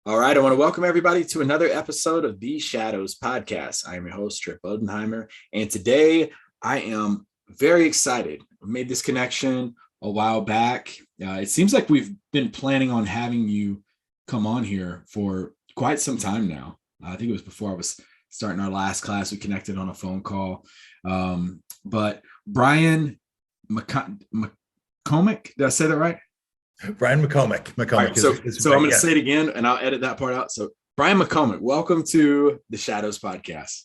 All right, I want to welcome everybody to another episode of The Shadows Podcast. I am your host, Trip Bodenheimer, and today I am very excited. We made this connection a while back. It seems like we've been planning on having you come on here for quite some time now. I think it was before I was starting our last class. We connected on a phone call. But Brian McComak, did I say that right? Brian McComak. Right, so I'm going to say it again, and I'll edit that part out. So, Brian McComak, welcome to the Shadows Podcast.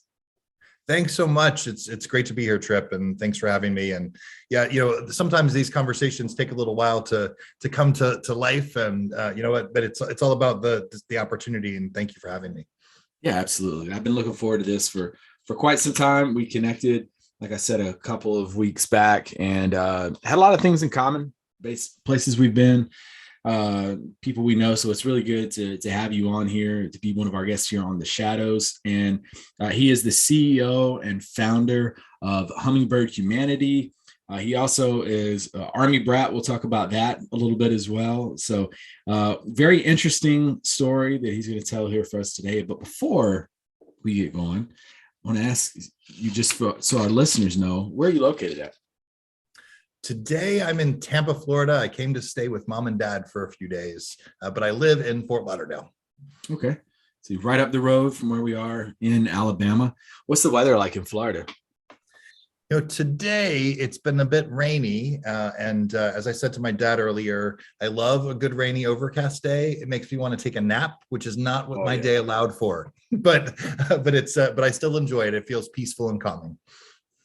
Thanks so much. It's great to be here, Trip, and thanks for having me. And yeah, sometimes these conversations take a little while to come to life, and but it's all about the opportunity. And thank you for having me. Yeah, absolutely. I've been looking forward to this for quite some time. We connected, like I said, a couple of weeks back, and had a lot of things in common. Places we've been, people we know. So it's really good to have you on here, to be one of our guests here on The Shadows. And he is the CEO and founder of Hummingbird Humanity. He also is Army brat. We'll talk about that a little bit as well. So very interesting story that he's going to tell here for us today. But before we get going, I want to ask you, just so our listeners know, where are you located at? Today, I'm in Tampa, Florida. I came to stay with mom and dad for a few days, but I live in Fort Lauderdale. Okay. So you're right up the road from where we are in Alabama. What's the weather like in Florida? Today it's been a bit rainy. And as I said to my dad earlier, I love a good rainy overcast day. It makes me want to take a nap, which is not what my day allowed for, but I still enjoy it. It feels peaceful and calming.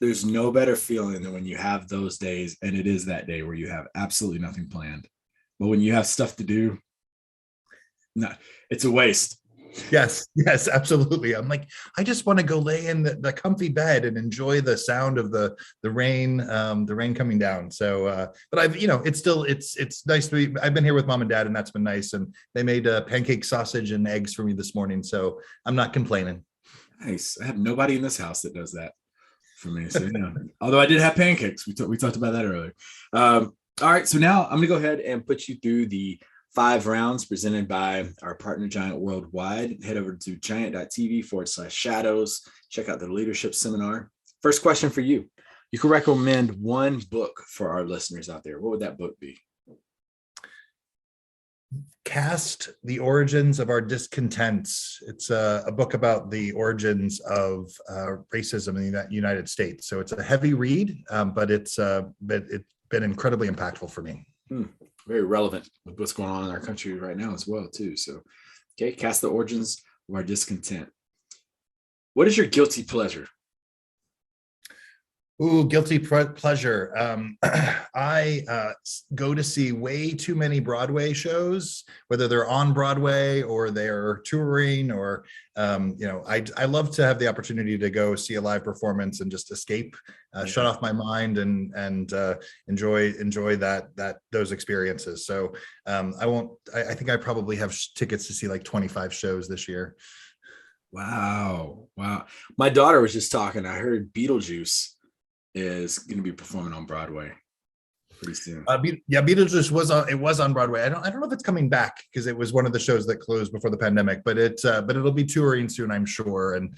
There's no better feeling than when you have those days, and it is that day where you have absolutely nothing planned. But when you have stuff to do, no, it's a waste. Yes, absolutely. I'm like, I just want to go lay in the comfy bed and enjoy the sound of the rain coming down. So, but it's nice to be. I've been here with mom and dad, and that's been nice. And they made pancake sausage and eggs for me this morning, so I'm not complaining. Nice. I have nobody in this house that does that for me. So, although I did have pancakes, we talked about that earlier. All right, so now I'm going to go ahead and put you through the 5 rounds presented by our partner Giant Worldwide. Head over to giant.tv/shadows. Check out the leadership seminar. First question for you. You can recommend one book for our listeners out there. What would that book be? Cast: The Origins of Our Discontents. It's a book about the origins of racism in the United States. So it's a heavy read, but it's been incredibly impactful for me. Very relevant with what's going on in our country right now as well, too. So, okay, Cast: The Origins of Our Discontent. What is your guilty pleasure? Ooh, guilty pleasure. I go to see way too many Broadway shows, whether they're on Broadway or they're touring, or I love to have the opportunity to go see a live performance and just escape, shut off my mind, and enjoy those experiences. So I think I probably have tickets to see like 25 shows this year. Wow. My daughter was just talking. I heard Beetlejuice is going to be performing on Broadway pretty soon. Beetlejuice was on Broadway. I don't know if it's coming back, because it was one of the shows that closed before the pandemic, but it'll be touring soon, I'm sure. And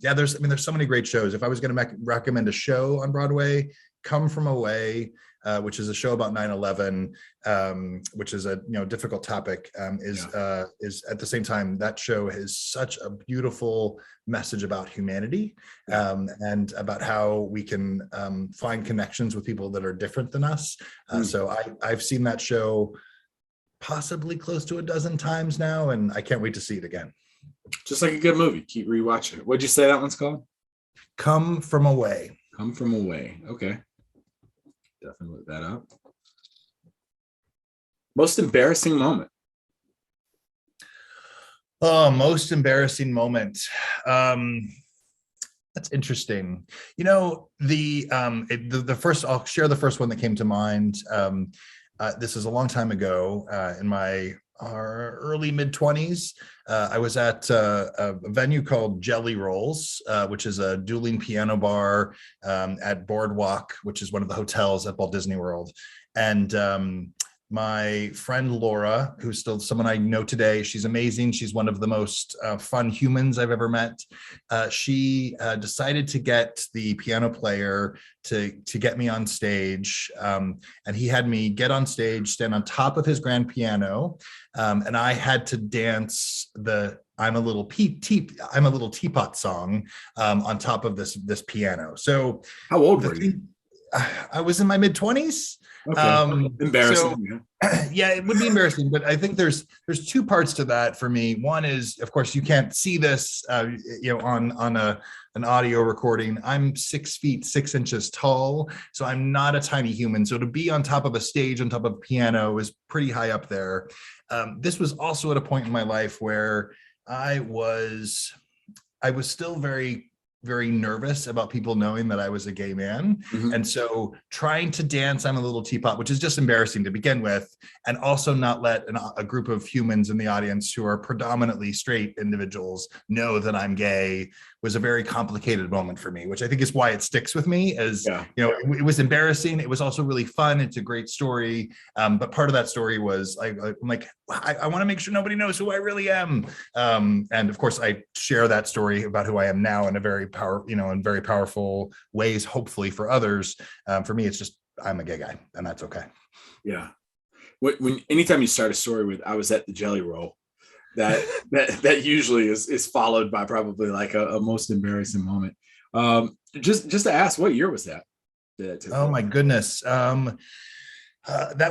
there's so many great shows. If I was going to recommend a show on Broadway, Come From Away, which is a show about 9/11, which is a difficult topic, is at the same time, that show is such a beautiful message about humanity, and about how we can find connections with people that are different than us. So I've seen that show possibly close to a dozen times now, and I can't wait to see it again. Just like a good movie, keep rewatching it. What'd you say that one's called? Come From Away. Come From Away. Okay. Definitely look that up. Most embarrassing moment. Oh, most embarrassing moment. That's interesting. The first, I'll share the first one that came to mind. This is a long time ago, in my early mid-20s. I was at a venue called Jelly Rolls, which is a dueling piano bar at Boardwalk, which is one of the hotels at Walt Disney World. And my friend Laura, who's still someone I know today. She's amazing. She's one of the most fun humans I've ever met. She decided to get the piano player to get me on stage. And he had me get on stage, stand on top of his grand piano. And I had to dance the I'm a little teapot song on top of this piano. So how old were you? I was in my mid-20s. Okay. Embarrassing. So, yeah, it would be embarrassing, but I think there's two parts to that for me. One is, of course, you can't see this, on an audio recording. I'm 6 feet 6 inches tall, so I'm not a tiny human. So to be on top of a stage, on top of a piano, is pretty high up there. This was also at a point in my life where I was still very, very nervous about people knowing that I was a gay man. Mm-hmm. And so trying to dance I'm a little teapot, which is just embarrassing to begin with, and also not let a group of humans in the audience who are predominantly straight individuals know that I'm gay, was a very complicated moment for me, which I think is why it sticks with me. As it was embarrassing. It was also really fun. It's a great story. But part of that story was I want to make sure nobody knows who I really am. And of course I share that story about who I am now in a very in very powerful ways, hopefully for others. For me, it's just, I'm a gay guy, and that's okay. Yeah. Anytime you start a story with, I was at the Jelly Roll, that usually is followed by probably like a most embarrassing moment. Just to ask, what year was that? Oh my goodness. That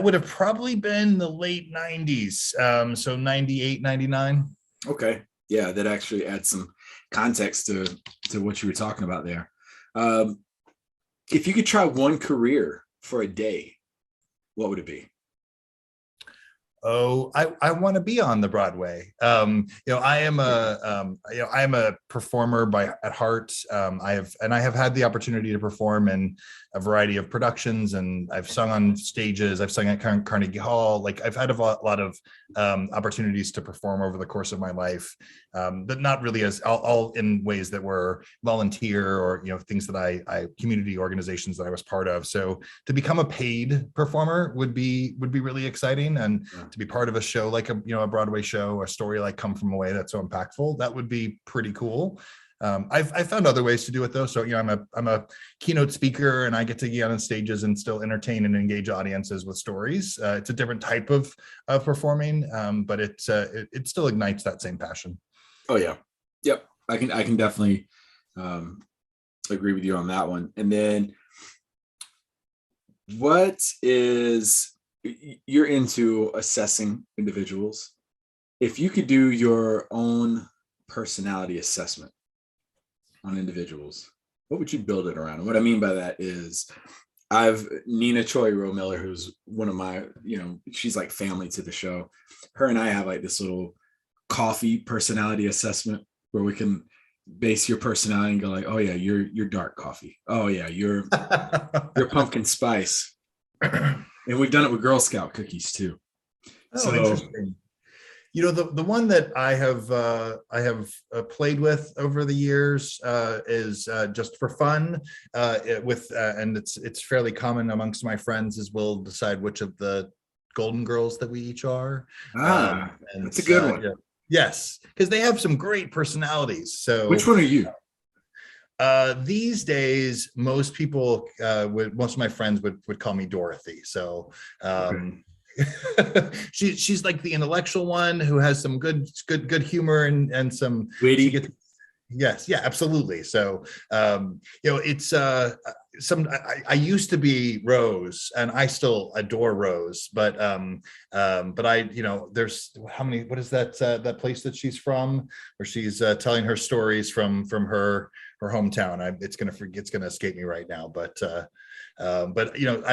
would have probably been the late 90s. So 98, 99. Okay. Yeah, that actually adds some context to what you were talking about there. If you could try one career for a day, what would it be? Oh, I want to be on the Broadway. I am a performer at heart. I have had the opportunity to perform in a variety of productions, and I've sung on stages. I've sung at Carnegie Hall. Like, I've had a lot of opportunities to perform over the course of my life, but not really as all in ways that were volunteer or things that I community organizations that I was part of. So to become a paid performer would be really exciting, and to be part of a show like a Broadway show, a story like Come From Away that's so impactful, that would be pretty cool. I've found other ways to do it though. So I'm a keynote speaker, and I get to get on stages and still entertain and engage audiences with stories. It's a different type of performing, but it still ignites that same passion. Oh yeah, yep. I can definitely agree with you on that one. And then, you're into assessing individuals. If you could do your own personality assessment on individuals, what would you build it around? And what I mean by that is, Nina Choi Rowe-Miller, who's one of my, she's like family to the show. Her and I have like this little coffee personality assessment where we can base your personality and go like, oh yeah, you're dark coffee. Oh yeah, you're pumpkin spice. And we've done it with Girl Scout cookies too. Oh, so interesting. The one that I have played with over the years is just for fun. And it's fairly common amongst my friends, is we'll decide which of the Golden Girls that we each are. And that's a good one. Yeah. Yes, because they have some great personalities. So which one are you? These days, most people, most of my friends would call me Dorothy. So she's like the intellectual one who has some good humor and some witty. Yes, yeah, absolutely. So it's I used to be Rose, and I still adore Rose, but there's what is that place that she's from, where she's telling her stories from her hometown. It's gonna escape me right now, but I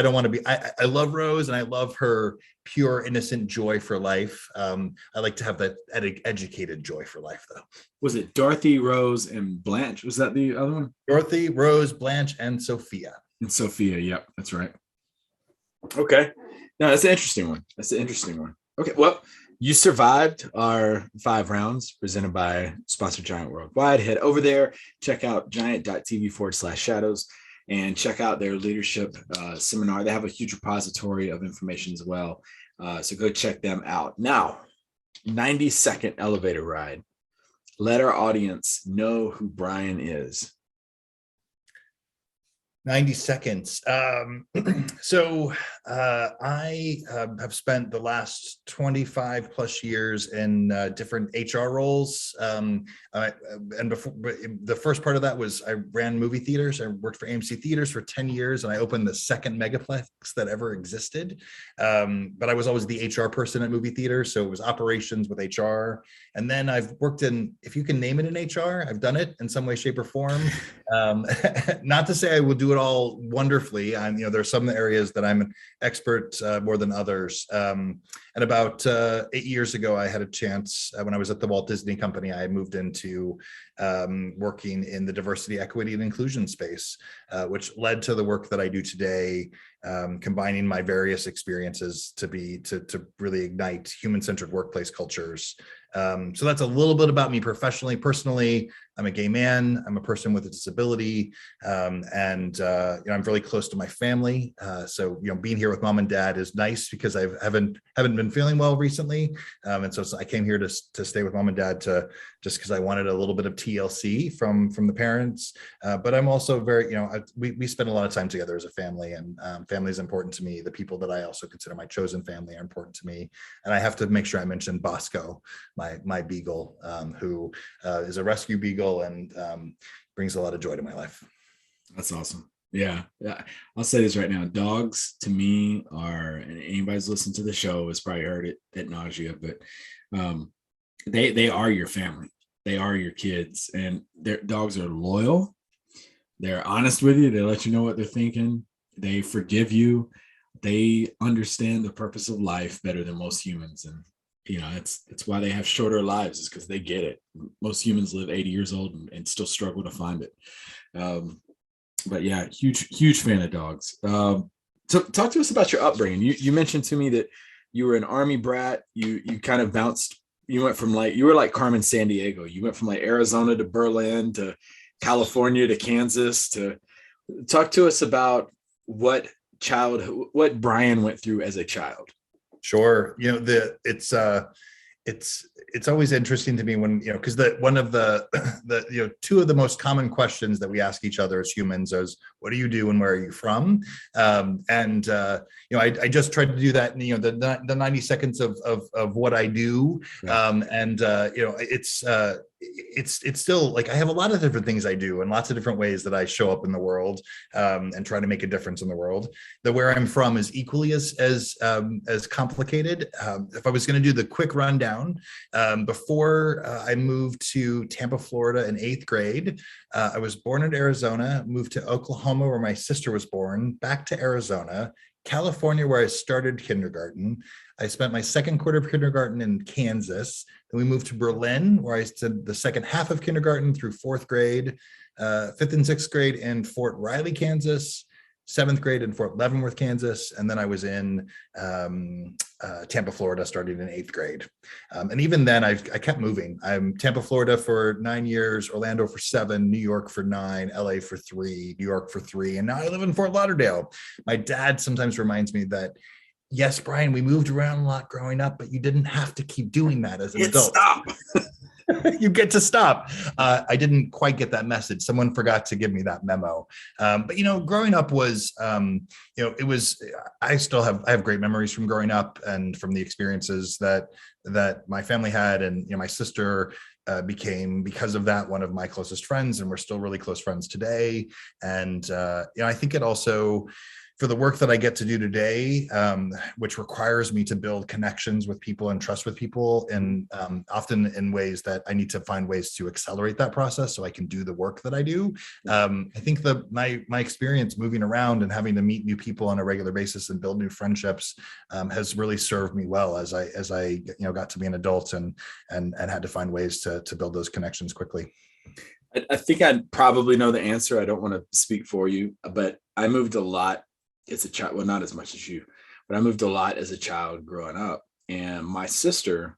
don't want to be. I love Rose, and I love her pure, innocent joy for life. I like to have that educated joy for life, though. Was it Dorothy, Rose, and Blanche? Was that the other one? Dorothy, Rose, Blanche, and Sophia. And Sophia, yep, that's right. Okay, no, that's an interesting one. Okay, well, you survived our 5 rounds presented by sponsor Giant Worldwide. Head over there, check out giant.tv/shadows. And check out their leadership seminar. They have a huge repository of information as well. So go check them out. Now, 90-second elevator ride. Let our audience know who Brian is. 90 seconds. So I have spent the last 25 plus years in different HR roles. And before, the first part of that was I ran movie theaters. I worked for AMC Theatres for 10 years, and I opened the second megaplex that ever existed. But I was always the HR person at movie theaters. So it was operations with HR. And then I've worked in, if you can name it in HR, I've done it in some way, shape, or form. Not to say I will do it all wonderfully. There's some areas that I'm an expert more than others. And about 8 years ago, I had a chance when I was at the Walt Disney Company. I moved into working in the diversity, equity, and inclusion space, which led to the work that I do today, combining my various experiences to really ignite human-centered workplace cultures. So that's a little bit about me professionally. Personally, I'm a gay man. I'm a person with a disability, and I'm really close to my family. So being here with mom and dad is nice because I haven't been feeling well recently, and so I came here to stay with mom and dad just because I wanted a little bit of TLC from the parents. But I'm also very we spend a lot of time together as a family, and family is important to me. The people that I also consider my chosen family are important to me, and I have to make sure I mention Bosco, my beagle, who is a rescue beagle and brings a lot of joy to my life. That's awesome. Yeah. I'll say this right now. Dogs to me are, and anybody who's listened to the show has probably heard it ad nausea, but they are your family. They are your kids, and their dogs are loyal. They're honest with you. They let you know what they're thinking. They forgive you. They understand the purpose of life better than most humans. And it's why they have shorter lives, is because they get it. Most humans live 80 years old and still struggle to find it. But yeah, huge fan of dogs. So talk to us about your upbringing. You mentioned to me that you were an Army brat. You kind of bounced. You went from you were like Carmen Sandiego. You went from Arizona to Berlin to California to Kansas. Talk to us about what Brian went through as a child. Sure. It's always interesting to me when, because one of the two of the most common questions that we ask each other as humans is, what do you do and where are you from? I just tried to do that in, the 90 seconds of what I do. It's still I have a lot of different things I do and lots of different ways that I show up in the world, and try to make a difference in the world. The where I'm from is equally as complicated. If I was going to do the quick rundown, before I moved to Tampa, Florida in 8th grade, I was born in Arizona, moved to Oklahoma where my sister was born, back to Arizona, California where I started kindergarten. I spent my second quarter of kindergarten in Kansas. Then we moved to Berlin, where I did the second half of kindergarten through 4th grade, 5th and 6th grade in Fort Riley, Kansas, 7th grade in Fort Leavenworth, Kansas. And then I was in Tampa, Florida, starting in 8th grade. And even then I kept moving. I'm Tampa, Florida for 9 years, Orlando for 7, New York for 9, LA for 3, New York for 3. And now I live in Fort Lauderdale. My dad sometimes reminds me that, yes, Brian, we moved around a lot growing up, but you didn't have to keep doing that as an adult. Stop. You get to stop. I didn't quite get that message. Someone forgot to give me that memo. But growing up was, it was. I have great memories from growing up and from the experiences that my family had, and my sister became, because of that, one of my closest friends, and we're still really close friends today. And I think it also, for the work that I get to do today, which requires me to build connections with people and trust with people, and often in ways that I need to find ways to accelerate that process so I can do the work that I do. I think my experience moving around and having to meet new people on a regular basis and build new friendships has really served me well as I got to be an adult and had to find ways to build those connections quickly. I think I probably know the answer. I don't want to speak for you, but I moved a lot as a child. Well, not as much as you, but I moved a lot as a child growing up. And my sister,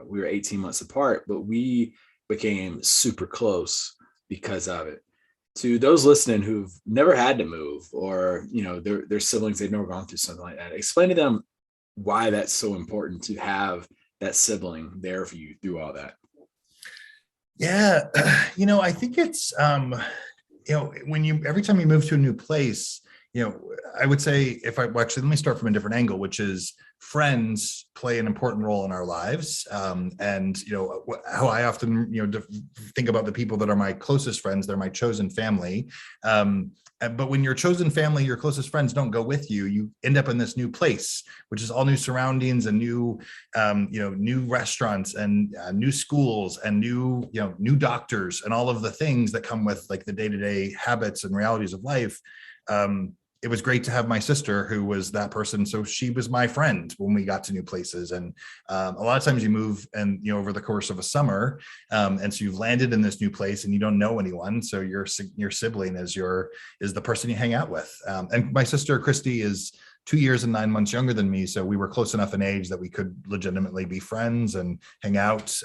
we were 18 months apart, but we became super close because of it. To those listening who've never had to move, or their siblings, they've never gone through something like that, explain to them why that's so important to have that sibling there for you through all that. Yeah, I think it's every time you move to a new place, I would say let me start from a different angle, which is friends play an important role in our lives. And how I often, think about the people that are my closest friends, they're my chosen family. But when your chosen family, your closest friends don't go with you, you end up in this new place, which is all new surroundings and new restaurants and new schools and new doctors and all of the things that come with like the day-to-day habits and realities of life. It was great to have my sister who was that person. So she was my friend when we got to new places. And a lot of times you move and, over the course of a summer. And so you've landed in this new place and you don't know anyone. So your sibling is the person you hang out with. And my sister, Christy, is 2 years and 9 months younger than me. So we were close enough in age that we could legitimately be friends and hang out.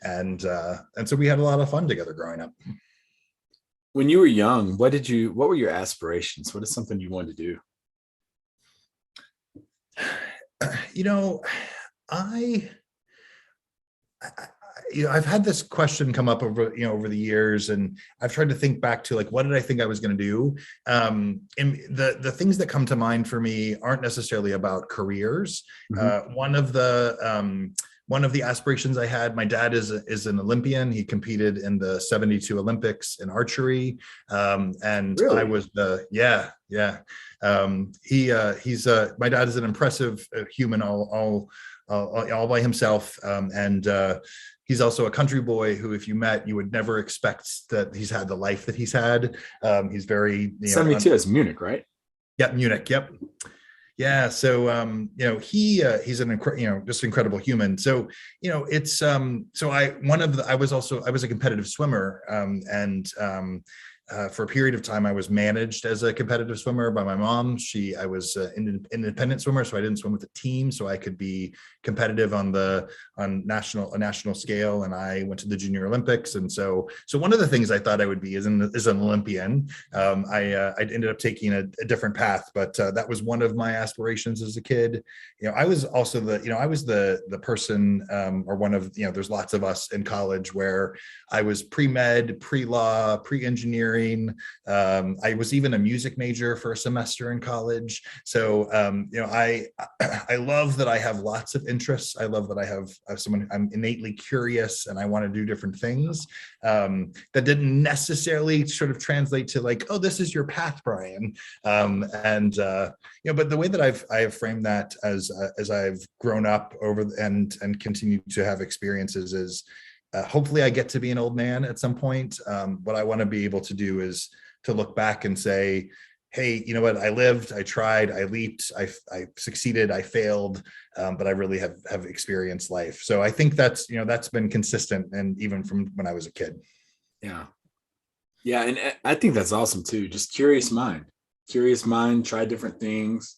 And so we had a lot of fun together growing up. When you were young, what were your aspirations? What is something you wanted to do? I've had this question come up over the years, and I've tried to think back to like, what did I think I was going to do? And the things that come to mind for me aren't necessarily about careers. Mm-hmm. One of the aspirations I had, my dad is an Olympian. He competed in the 72 Olympics in archery. And really? I was yeah. My dad is an impressive human all by himself. He's also a country boy who, if you met, you would never expect that he's had the life that he's had. He's very 72 is Munich, right? Yep, Munich. Yep. Yeah. So, he's just an incredible human. So, it's, I was a competitive swimmer, for a period of time, I was managed as a competitive swimmer by my mom. I was an independent swimmer, so I didn't swim with a team, so I could be competitive on a national scale. And I went to the Junior Olympics, and so one of the things I thought I would be is an Olympian. I ended up taking a different path, but that was one of my aspirations as a kid. I was also the person, or one of there's lots of us in college where I was pre-med, pre-law, pre-engineering. I was even a music major for a semester in college. So, I love that I have lots of interests. I love that I have I'm innately curious and I want to do different things. That didn't necessarily sort of translate to like, oh, this is your path, Brian. But the way that I have framed that as I've grown up over and continue to have experiences is, hopefully I get to be an old man at some point. What I want to be able to do is to look back and say, hey, you know what? I lived, I tried, I leaped, I succeeded, I failed, but I really have experienced life. So I think that's been consistent, and even from when I was a kid. Yeah. Yeah. And I think that's awesome too. Just curious mind, try different things.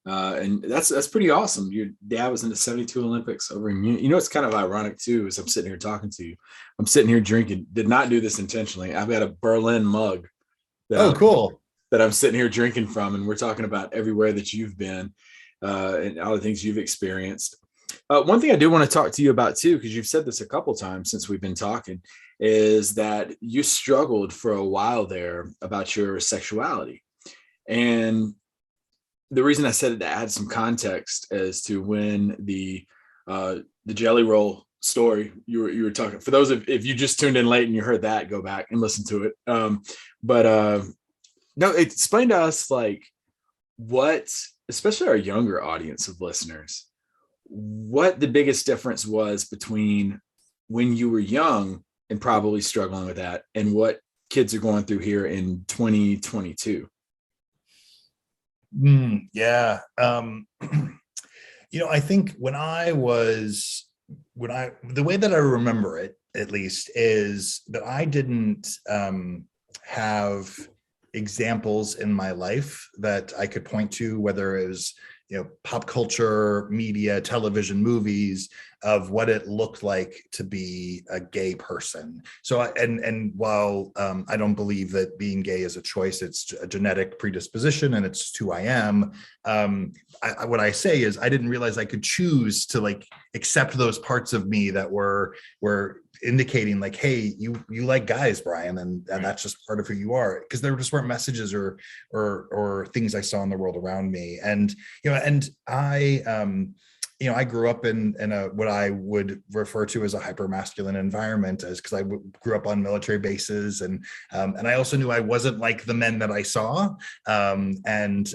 And that's pretty awesome. Your dad was in the 72 Olympics over in Munich. It's kind of ironic too, as I'm sitting here talking to you. I'm sitting here drinking, did not do this intentionally. I've got a Berlin mug. Cool. That I'm sitting here drinking from. And we're talking about everywhere that you've been, and all the things you've experienced. One thing I do want to talk to you about too, because you've said this a couple times since we've been talking, is that you struggled for a while there about your sexuality. And the reason I said it to add some context as to when the Jelly Roll story you were talking, for those if you just tuned in late and you heard that, go back and listen to it. No, explain to us like what, especially our younger audience of listeners, what the biggest difference was between when you were young and probably struggling with that and what kids are going through here in 2022. Yeah. I think the way that I remember it, at least, is that I didn't have examples in my life that I could point to, whether it was pop culture, media, television, movies of what it looked like to be a gay person. So, and while I don't believe that being gay is a choice, it's a genetic predisposition and it's who I am. What I say is I didn't realize I could choose to like accept those parts of me that were indicating like, hey, you like guys, Brian, and that's just part of who you are, because there just weren't messages or things I saw in the world around me. And I grew up in a what I would refer to as a hyper masculine environment, as because I grew up on military bases, and I also knew I wasn't like the men that I saw, and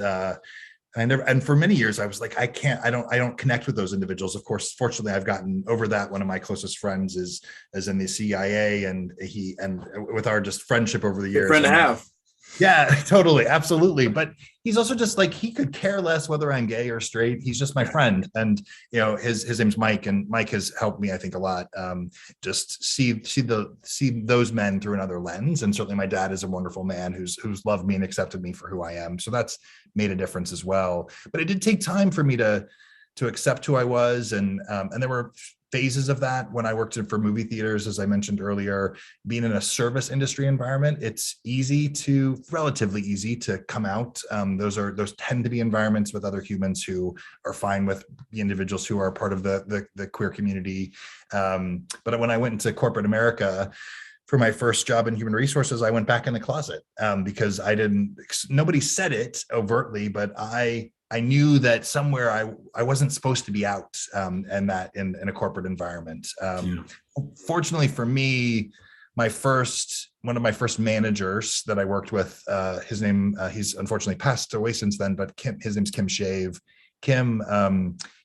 for many years I was like, I don't connect with those individuals. Of course, fortunately, I've gotten over that. One of my closest friends is in the CIA, and with our just friendship over the years. Good friend to have. Yeah, totally. Absolutely. But he's also just like, he could care less whether I'm gay or straight. He's just my friend. And, his name's Mike, and Mike has helped me, I think, a lot. Just see those men through another lens. And certainly my dad is a wonderful man who's loved me and accepted me for who I am. So that's made a difference as well. But it did take time for me to accept who I was. And there were phases of that when I worked for movie theaters, as I mentioned earlier. Being in a service industry environment, it's relatively easy to come out. Those tend to be environments with other humans who are fine with the individuals who are part of the queer community. But when I went into corporate America for my first job in human resources, I went back in the closet because nobody said it overtly, but I knew that somewhere I wasn't supposed to be out, and that in a corporate environment. Fortunately for me, one of my first managers that I worked with, his name, he's unfortunately passed away since then, but his name's Kim Shave. Kim,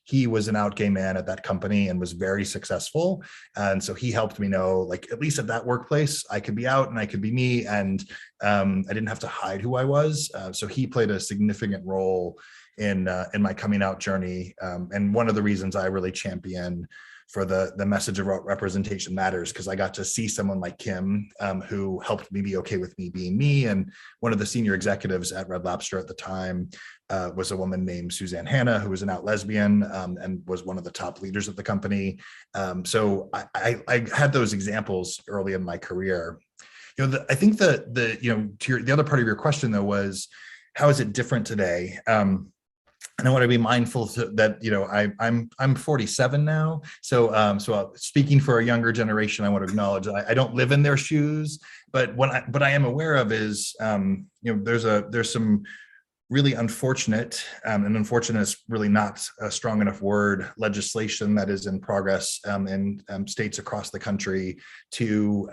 he was an out gay man at that company and was very successful. And so he helped me know, like, at least at that workplace, I could be out and I could be me. And I didn't have to hide who I was. So he played a significant role in my coming out journey. And one of the reasons I really champion for the message of representation matters, because I got to see someone like Kim, who helped me be okay with me being me. And one of the senior executives at Red Lobster at the time was a woman named Suzanne Hanna, who was an out lesbian, and was one of the top leaders of the company. So I had those examples early in my career. I think the other part of your question though was, how is it different today? And I want to be mindful that I'm 47 now, so speaking for a younger generation, I want to acknowledge I don't live in their shoes, but what I am aware of is there's some really unfortunate, and unfortunate is really not a strong enough word, legislation that is in progress in states across the country to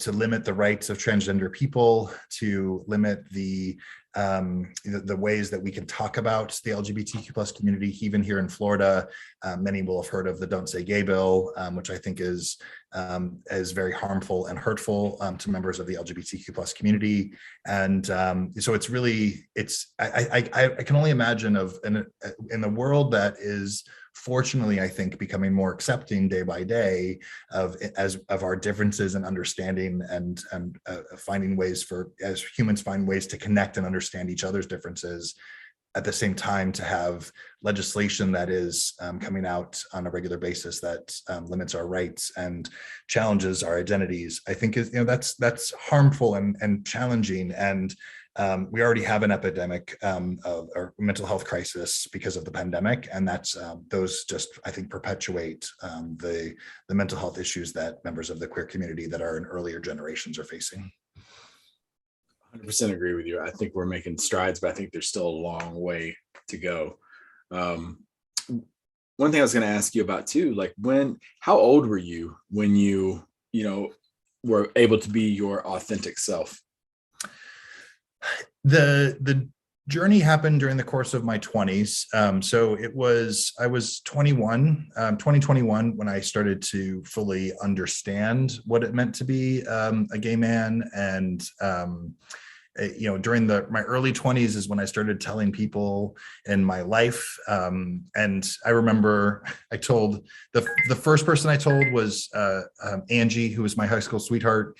limit the rights of transgender people, to limit the ways that we can talk about the LGBTQ plus community. Even here in Florida, many will have heard of the Don't Say Gay bill, which I think is very harmful and hurtful to members of the LGBTQ plus community. And so I can only imagine in the world that is fortunately, I think, becoming more accepting day by day of our differences and understanding, and finding ways as humans find ways to connect and understand each other's differences, at the same time to have legislation that is coming out on a regular basis that limits our rights and challenges our identities. I think that's harmful and challenging. And we already have an epidemic of a mental health crisis because of the pandemic, and that's those just, I think, perpetuate the mental health issues that members of the queer community that are in earlier generations are facing. 100% agree with you. I think we're making strides, but I think there's still a long way to go. One thing I was going to ask you about too, like how old were you when you were able to be your authentic self? The journey happened during the course of my 20s. So I was 2021 when I started to fully understand what it meant to be a gay man. And during my early 20s is when I started telling people in my life. And I remember I told the first person I told was Angie, who was my high school sweetheart.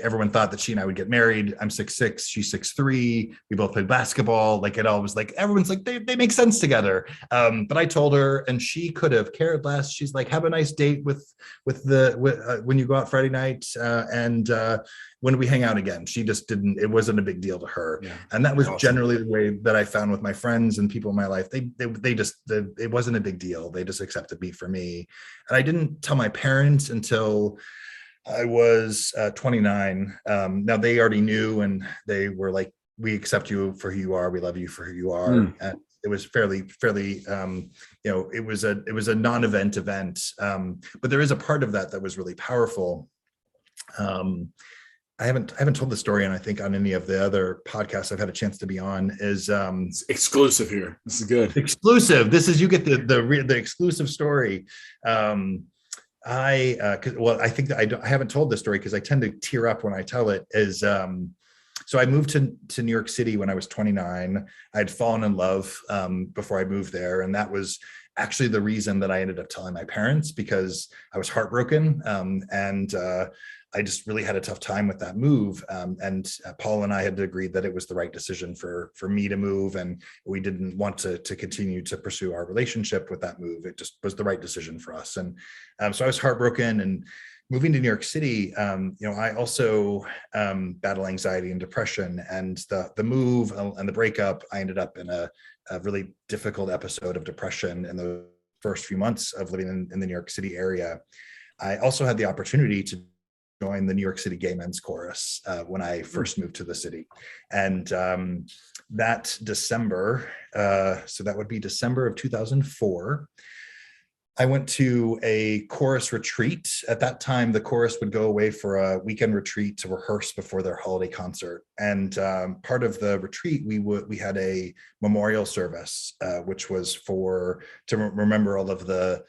everyone thought that she and I would get married. I'm 6'6", she's 6'3". We both played basketball. Like it all was like, everyone's like, they make sense together. But I told her, and she could have cared less. She's like, have a nice date with when you go out Friday night, and when we hang out again. She just didn't, it wasn't a big deal to her. Yeah. And that was Awesome. generally the way that I found with my friends and people in my life. It wasn't a big deal. They just accepted me for me. And I didn't tell my parents until I was 29. Now they already knew, and they were like, we accept you for who you are. We love you for who you are. And it was fairly, it was a non-event event. But there is a part of that was really powerful. I haven't told the story, and I think on any of the other podcasts I've had a chance to be on, is it's exclusive here. This is good. Exclusive. This is, you get the exclusive story. I think that I haven't told this story because I tend to tear up when I tell it. So I moved to New York City when I was 29. I'd fallen in love before I moved there, and that was actually the reason that I ended up telling my parents, because I was heartbroken, and I just really had a tough time with that move. And Paul and I had agreed that it was the right decision for me to move, and we didn't want to continue to pursue our relationship with that move. It just was the right decision for us. And so I was heartbroken, and moving to New York City, I also battle anxiety and depression, and the move and the breakup, I ended up in a really difficult episode of depression in the first few months of living in the New York City area. I also had the opportunity to join the New York City Gay Men's Chorus when I first moved to the city. And that December, so that would be December of 2004, I went to a chorus retreat. At that time, the chorus would go away for a weekend retreat to rehearse before their holiday concert. And part of the retreat, we had a memorial service, which was to remember all of the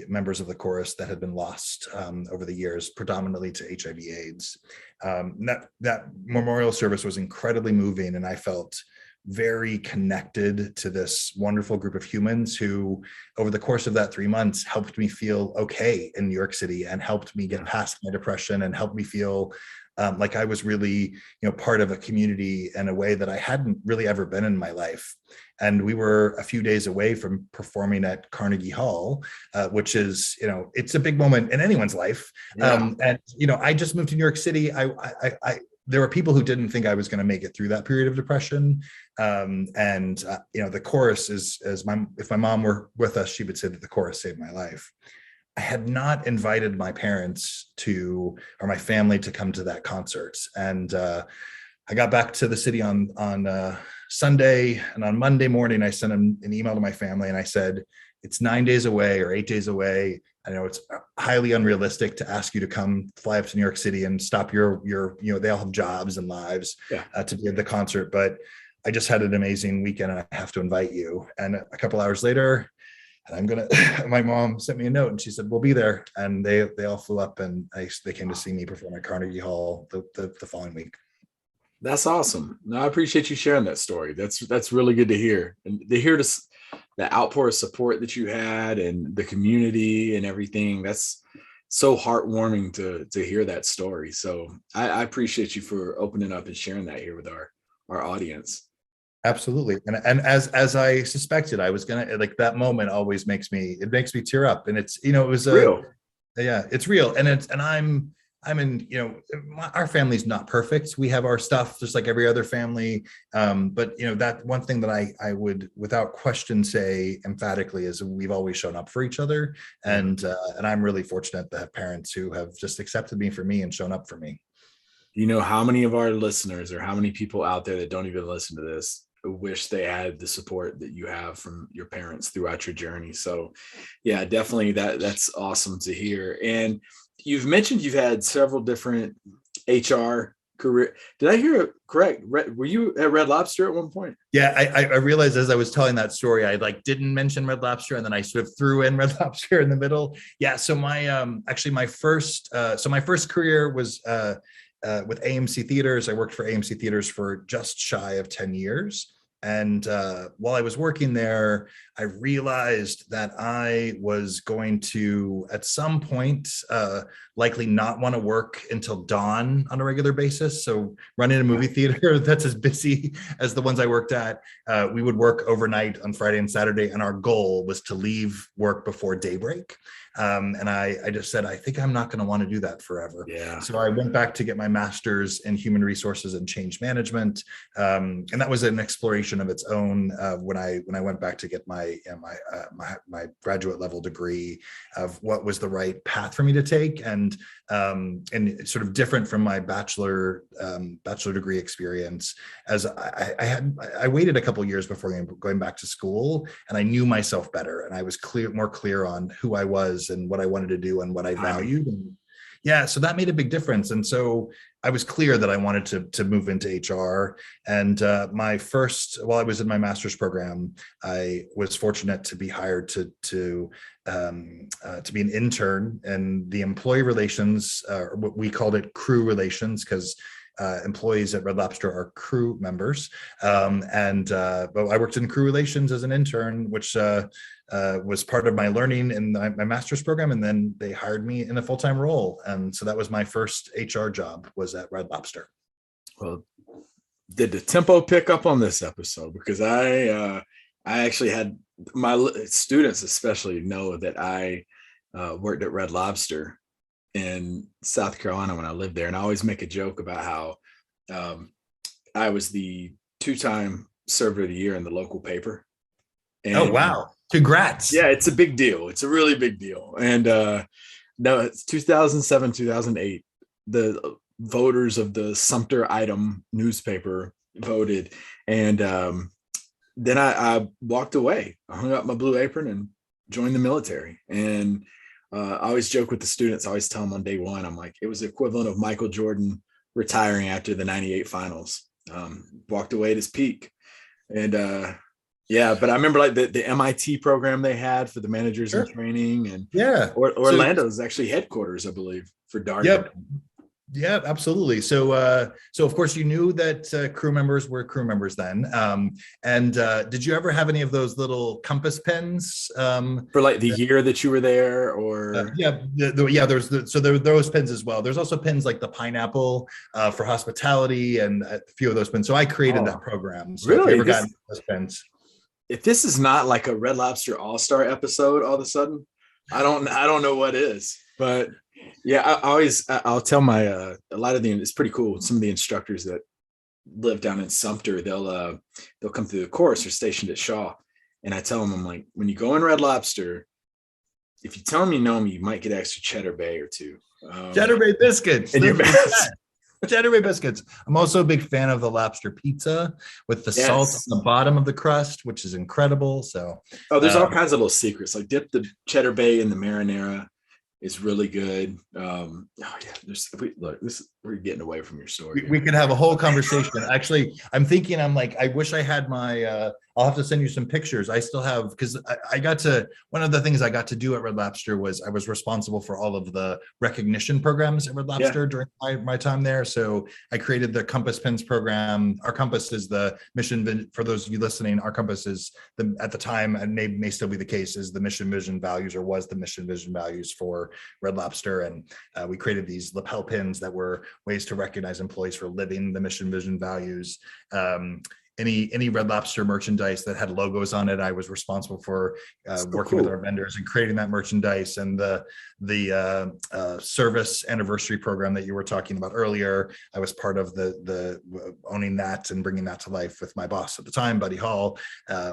members of the chorus that had been lost over the years, predominantly to HIV/AIDS. That memorial service was incredibly moving, and I felt very connected to this wonderful group of humans who, over the course of that 3 months, helped me feel okay in New York City, and helped me get past my depression, and helped me feel like I was really, part of a community in a way that I hadn't really ever been in my life. And we were a few days away from performing at Carnegie Hall, which is, it's a big moment in anyone's life. Yeah. And I just moved to New York City. There were people who didn't think I was going to make it through that period of depression. The chorus if my mom were with us, she would say that the chorus saved my life. I had not invited my parents or my family to come to that concert. And I got back to the city on Sunday, and on Monday morning, I sent an email to my family, and I said, it's 9 days away or 8 days away. I know it's highly unrealistic to ask you to come fly up to New York City and stop your they all have jobs and lives to be at the concert. But I just had an amazing weekend, and I have to invite you. And a couple hours later, my mom sent me a note, and she said, we'll be there. And they all flew up, and they came to see me perform at Carnegie Hall the following week. That's awesome. No, I appreciate you sharing that story. That's really good to hear. And to hear the outpour of support that you had, and the community and everything. That's so heartwarming to hear that story. So I appreciate you for opening up and sharing that here with our audience. Absolutely. And as I suspected, I was gonna, like, that moment always makes me tear up. And it's, it was real. Yeah, it's real. And I'm in, our family's not perfect. We have our stuff just like every other family. But that one thing that I would without question say emphatically is we've always shown up for each other. And I'm really fortunate to have parents who have just accepted me for me and shown up for me. How many of our listeners, or how many people out there that don't even listen to this, wish they had the support that you have from your parents throughout your journey. So yeah, definitely that's awesome to hear. And you've mentioned you've had several different HR career. Did I hear it correct? Were you at Red Lobster at one point? Yeah, I realized as I was telling that story, I didn't mention Red Lobster, and then I sort of threw in Red Lobster in the middle. Yeah, so my first career was with AMC Theatres. I worked for AMC Theatres for just shy of 10 years. And while I was working there, I realized that I was going to, at some point, likely not want to work until dawn on a regular basis. So running a movie theater that's as busy as the ones I worked at, we would work overnight on Friday and Saturday, and our goal was to leave work before daybreak. And I just said, I think I'm not going to want to do that forever. Yeah. So I went back to get my master's in human resources and change management. And that was an exploration of its own when I went back to get my graduate level degree of what was the right path for me to take. And sort of different from my bachelor degree experience, as I waited a couple of years before going back to school, and I knew myself better, and I was more clear on who I was and what I wanted to do and what I valued. And yeah, so that made a big difference. And so I was clear that I wanted to move into HR. And while I was in my master's program, I was fortunate to be hired to be an intern in the employee relations, what we called it crew relations, because employees at Red Lobster are crew members. But I worked in crew relations as an intern, which was part of my learning in my master's program. And then they hired me in a full-time role. And so that was my first HR job, was at Red Lobster. Well, did the tempo pick up on this episode? Because I actually had my students especially know that I worked at Red Lobster in South Carolina when I lived there. And I always make a joke about how I was the 2-time server of the year in the local paper. And, oh, wow. Congrats. Yeah, it's a big deal. It's a really big deal. And no, it's 2007, 2008. The voters of the Sumter Item newspaper voted. And then I walked away. I hung up my blue apron and joined the military. And I always joke with the students. I always tell them on day one, I'm like, it was the equivalent of Michael Jordan retiring after the 98 finals. Walked away at his peak. And yeah, but I remember like the MIT program they had for the managers in training, and Orlando's actually headquarters, I believe, for Dart. Yep. Yeah, absolutely. So of course you knew that crew members were crew members then. And did you ever have any of those little compass pens for like the year that you were there, or? There were those pens as well. There's also pens like the pineapple for hospitality, and a few of those pens. So I created that program. So really? If you ever got those pens. If this is not like a Red Lobster All-Star episode, all of a sudden, I don't know what is, but yeah, I'll tell a lot of it's pretty cool. Some of the instructors that live down in Sumter, they'll come through the course, they're stationed at Shaw. And I tell them, I'm like, when you go in Red Lobster, if you tell them you know me, you might get extra Cheddar Bay or two. Cheddar Bay biscuits. In your mouth. Cheddar Bay biscuits. I'm also a big fan of the lobster pizza with the salt on the bottom of the crust, which is incredible. So, there's all kinds of little secrets. Like dip the Cheddar Bay in the marinara is really good. We're getting away from your story. We could have a whole conversation. Actually, I'm like, I wish I had my. I'll have to send you some pictures. I still have, because one of the things I got to do at Red Lobster was I was responsible for all of the recognition programs at Red Lobster during my time there. So I created the Compass Pens program. Our Compass is the mission, for those of you listening, our Compass is at the time, and may still be the case, is the mission, vision, values, or was the mission, vision, values for Red Lobster. And we created these lapel pins that were ways to recognize employees for living the mission, vision, values. Any Red Lobster merchandise that had logos on it, I was responsible for working with our vendors and creating that merchandise. And the service anniversary program that you were talking about earlier, I was part of the owning that and bringing that to life with my boss at the time, Buddy Hall.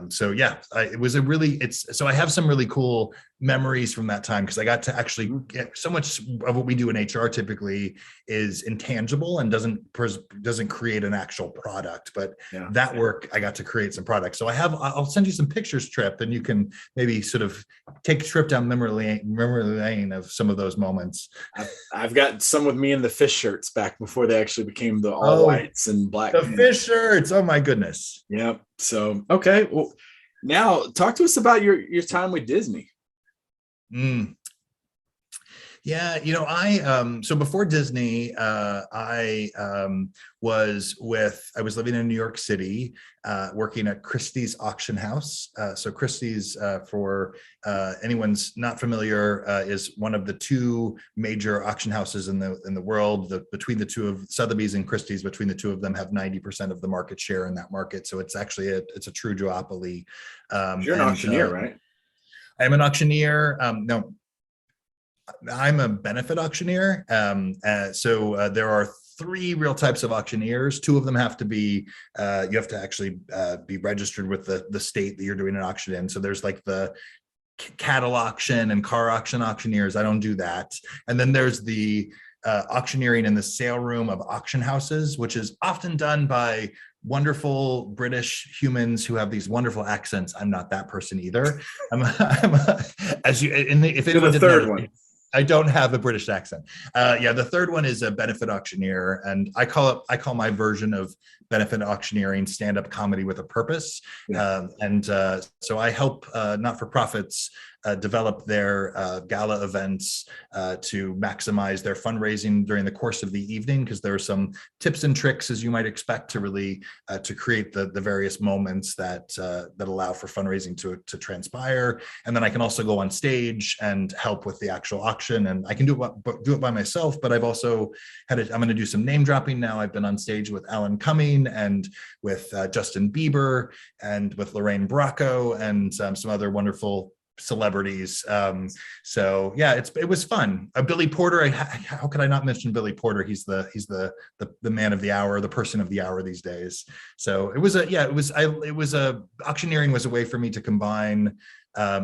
So I have some really cool memories from that time, because I got to actually get so much of what we do in HR typically is intangible and doesn't create an actual product, but that work, I got to create some products. So I'll send you some pictures, Trip, and you can maybe sort of take a trip down memory lane of some of those moments. I've got some with me in the fish shirts back before they actually became the all whites and black. The fish shirts. Oh my goodness. Yep. So, okay. Well, now talk to us about your time with Disney. Yeah, so before Disney, I was living in New York City, working at Christie's Auction House. So Christie's, for anyone's not familiar, is one of the two major auction houses in the world. Between the two of Sotheby's and Christie's, between the two of them, have 90% of the market share in that market. So it's actually it's a true duopoly. You're an auctioneer, right? I'm an auctioneer. No, I'm a benefit auctioneer. So there are three real types of auctioneers. Two of them have to be, you have to actually be registered with the state that you're doing an auction in. So there's like the cattle auction and car auction auctioneers. I don't do that. And then there's the auctioneering in the sale room of auction houses, which is often done by wonderful British humans who have these wonderful accents. I'm not that person either. If You're the third one. I don't have a British accent. The third one is a benefit auctioneer, and I call my version of benefit auctioneering stand-up comedy with a purpose. Yeah. So I help not-for-profits develop their gala events to maximize their fundraising during the course of the evening, because there are some tips and tricks, as you might expect, to really to create the various moments that allow for fundraising to transpire. And then I can also go on stage and help with the actual auction, and I can do it by myself. But I've also I'm going to do some name dropping now. I've been on stage with Alan Cumming and with Justin Bieber and with Lorraine Bracco and some other wonderful celebrities. So yeah, it was fun. Billy Porter, how could I not mention Billy Porter? He's the man of the hour, the person of the hour these days. So auctioneering was a way for me to combine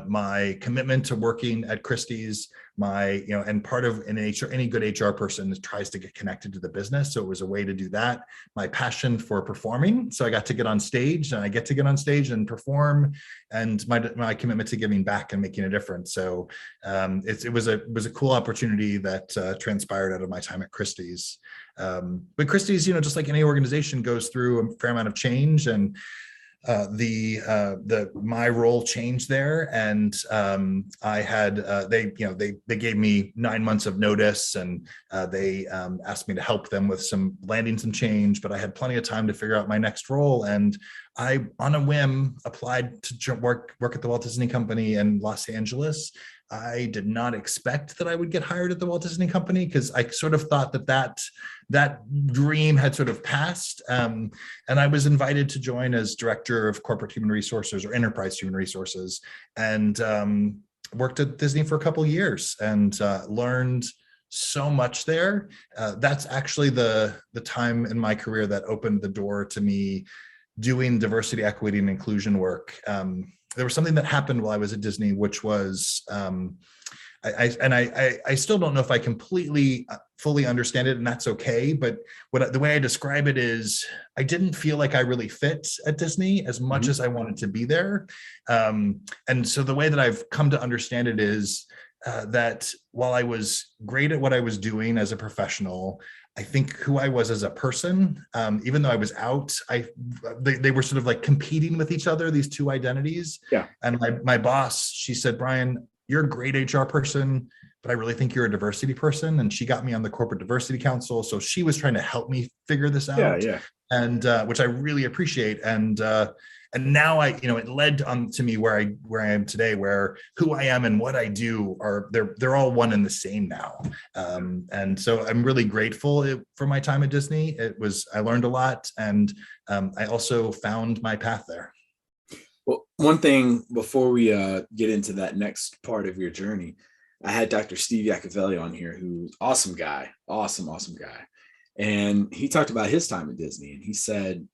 my commitment to working at Christie's, and part of any good HR person tries to get connected to the business. So it was a way to do that. My passion for performing. So I got to get on stage, and I get to get on stage and perform, and my commitment to giving back and making a difference. So it was a cool opportunity that transpired out of my time at Christie's. But Christie's, just like any organization, goes through a fair amount of change, and my role changed there, and I had they gave me 9 months of notice, and they asked me to help them with landing some change, but I had plenty of time to figure out my next role, and I, on a whim, applied to work at the Walt Disney Company in Los Angeles. I did not expect that I would get hired at the Walt Disney Company, because I sort of thought that dream had sort of passed. And I was invited to join as director of corporate human resources, or enterprise human resources, and worked at Disney for a couple of years, and learned so much there. That's actually the time in my career that opened the door to me doing diversity, equity, and inclusion work. There was something that happened while I was at Disney, which was, I still don't know if I completely fully understand it, and that's okay. But the way I describe it is, I didn't feel like I really fit at Disney as much as I wanted to be there. And so the way that I've come to understand it is that while I was great at what I was doing as a professional, I think who I was as a person, even though I was out, they were sort of like competing with each other, these two identities. Yeah. And my boss, she said, "Brian, you're a great HR person, but I really think you're a diversity person." And she got me on the Corporate Diversity Council. So she was trying to help me figure this out. Yeah. And which I really appreciate. And now it led on to me where I am today, where who I am and what I do they're all one and the same now. And so I'm really grateful for my time at Disney. I learned a lot, and I also found my path there. Well, one thing before we get into that next part of your journey, I had Dr. Steve Yacovelli on here, who's awesome guy, awesome guy. And he talked about his time at Disney, and he said,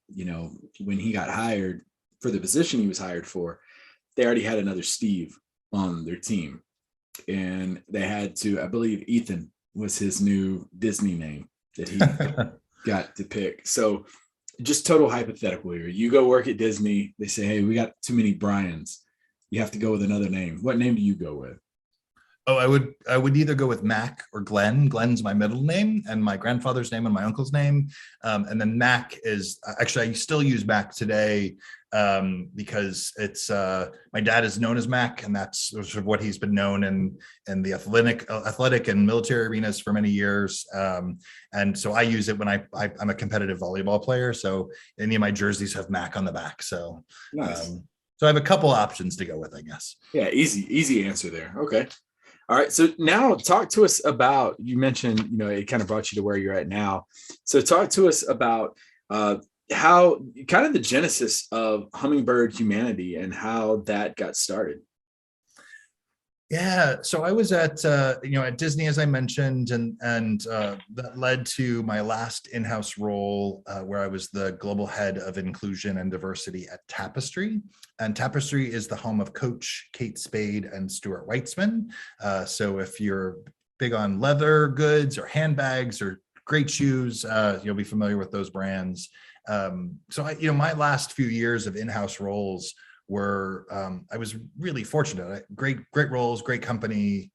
when he got hired for the position he was hired for, they already had another Steve on their team, and they had to, I believe Ethan was his new Disney name that he got to pick. So just total hypothetical here. You go work at Disney, they say, "Hey, we got too many Brians. You have to go with another name." What name do you go with? Oh, I would either go with Mac or Glenn. Glenn's my middle name and my grandfather's name and my uncle's name. And then Mac is actually, I still use Mac today because it's my dad is known as Mac, and that's sort of what he's been known in the athletic and military arenas for many years. And so I use it when I'm a competitive volleyball player. So any of my jerseys have Mac on the back. So Nice. so I have a couple options to go with, I guess. Yeah, easy answer there. Okay. All right. So now talk to us about, you mentioned, it kind of brought you to where you're at now. So talk to us about how kind of the genesis of Hummingbird Humanity and how that got started. Yeah, so I was at at Disney, as I mentioned, and that led to my last in-house role where I was the global head of inclusion and diversity at Tapestry. And Tapestry is the home of Coach, Kate Spade, and Stuart Weitzman. So if you're big on leather goods or handbags or great shoes, you'll be familiar with those brands. So my last few years of in-house roles were I was really fortunate. Great roles, great companies,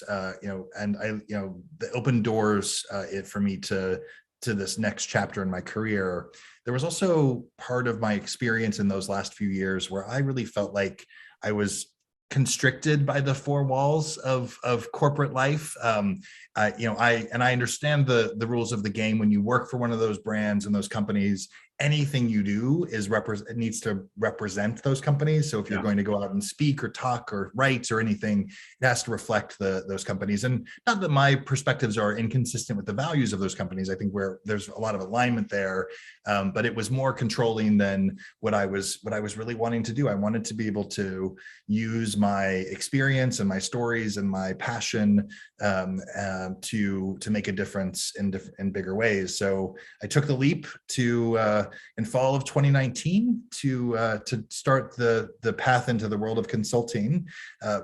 and the open doors for me to this next chapter in my career. There was also part of my experience in those last few years where I really felt like I was constricted by the four walls of corporate life. I understand the rules of the game. When you work for one of those brands and those companies, anything you do needs to represent those companies. So if you're going to go out and speak or talk or write or anything, it has to reflect those companies. And not that my perspectives are inconsistent with the values of those companies. I think where there's a lot of alignment there, but it was more controlling than what I was really wanting to do. I wanted to be able to use my experience and my stories and my passion to make a difference in bigger ways. So I took the leap to in fall of 2019 to start the path into the world of consulting,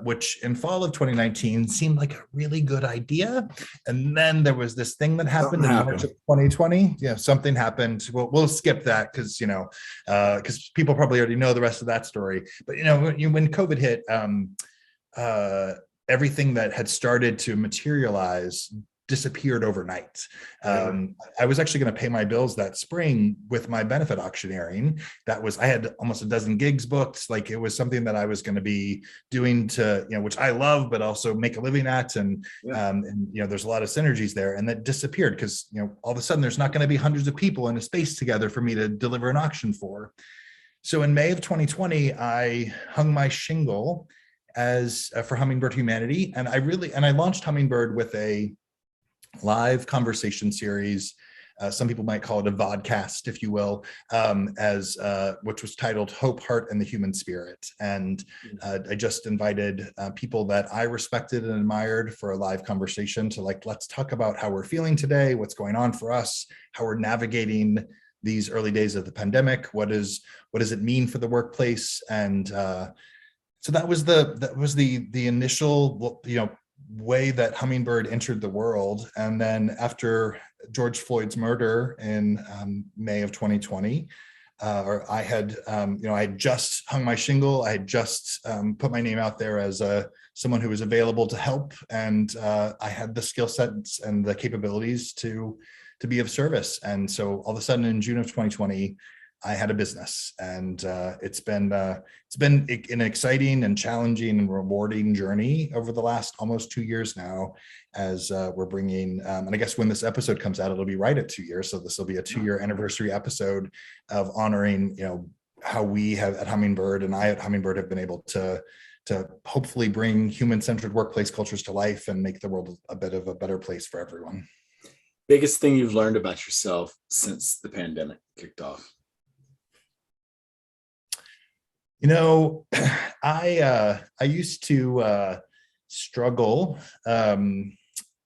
which in fall of 2019 seemed like a really good idea. And then there was this thing that happened in March of 2020. Yeah, something happened. We'll skip that because people probably already know the rest of that story. But when COVID hit, everything that had started to materialize disappeared overnight. I was actually going to pay my bills that spring with my benefit auctioneering. I had almost a dozen gigs booked. Like, it was something that I was going to be doing which I love, but also make a living at. And there's a lot of synergies there, and that disappeared because, all of a sudden there's not going to be hundreds of people in a space together for me to deliver an auction for. So in May of 2020, I hung my shingle for Hummingbird Humanity. And I launched Hummingbird with a live conversation series. Some people might call it a vodcast, if you will, which was titled Hope, Heart, and the Human Spirit. And I just invited people that I respected and admired for a live conversation to let's talk about how we're feeling today, what's going on for us, how we're navigating these early days of the pandemic, what does it mean for the workplace. And so that was the initial, way that Hummingbird entered the world. And then after George Floyd's murder in May of 2020, I had just hung my shingle. I had just put my name out there as someone who was available to help, and I had the skill sets and the capabilities to be of service. And so all of a sudden in June of 2020, I had a business, and it's been an exciting and challenging and rewarding journey over the last almost 2 years now, as we're bringing, and I guess when this episode comes out, it'll be right at 2 years. So this will be a 2-year anniversary episode of honoring, how we have at Hummingbird, and I at Hummingbird have been able to hopefully bring human-centered workplace cultures to life and make the world a bit of a better place for everyone. Biggest thing you've learned about yourself since the pandemic kicked off? I used to struggle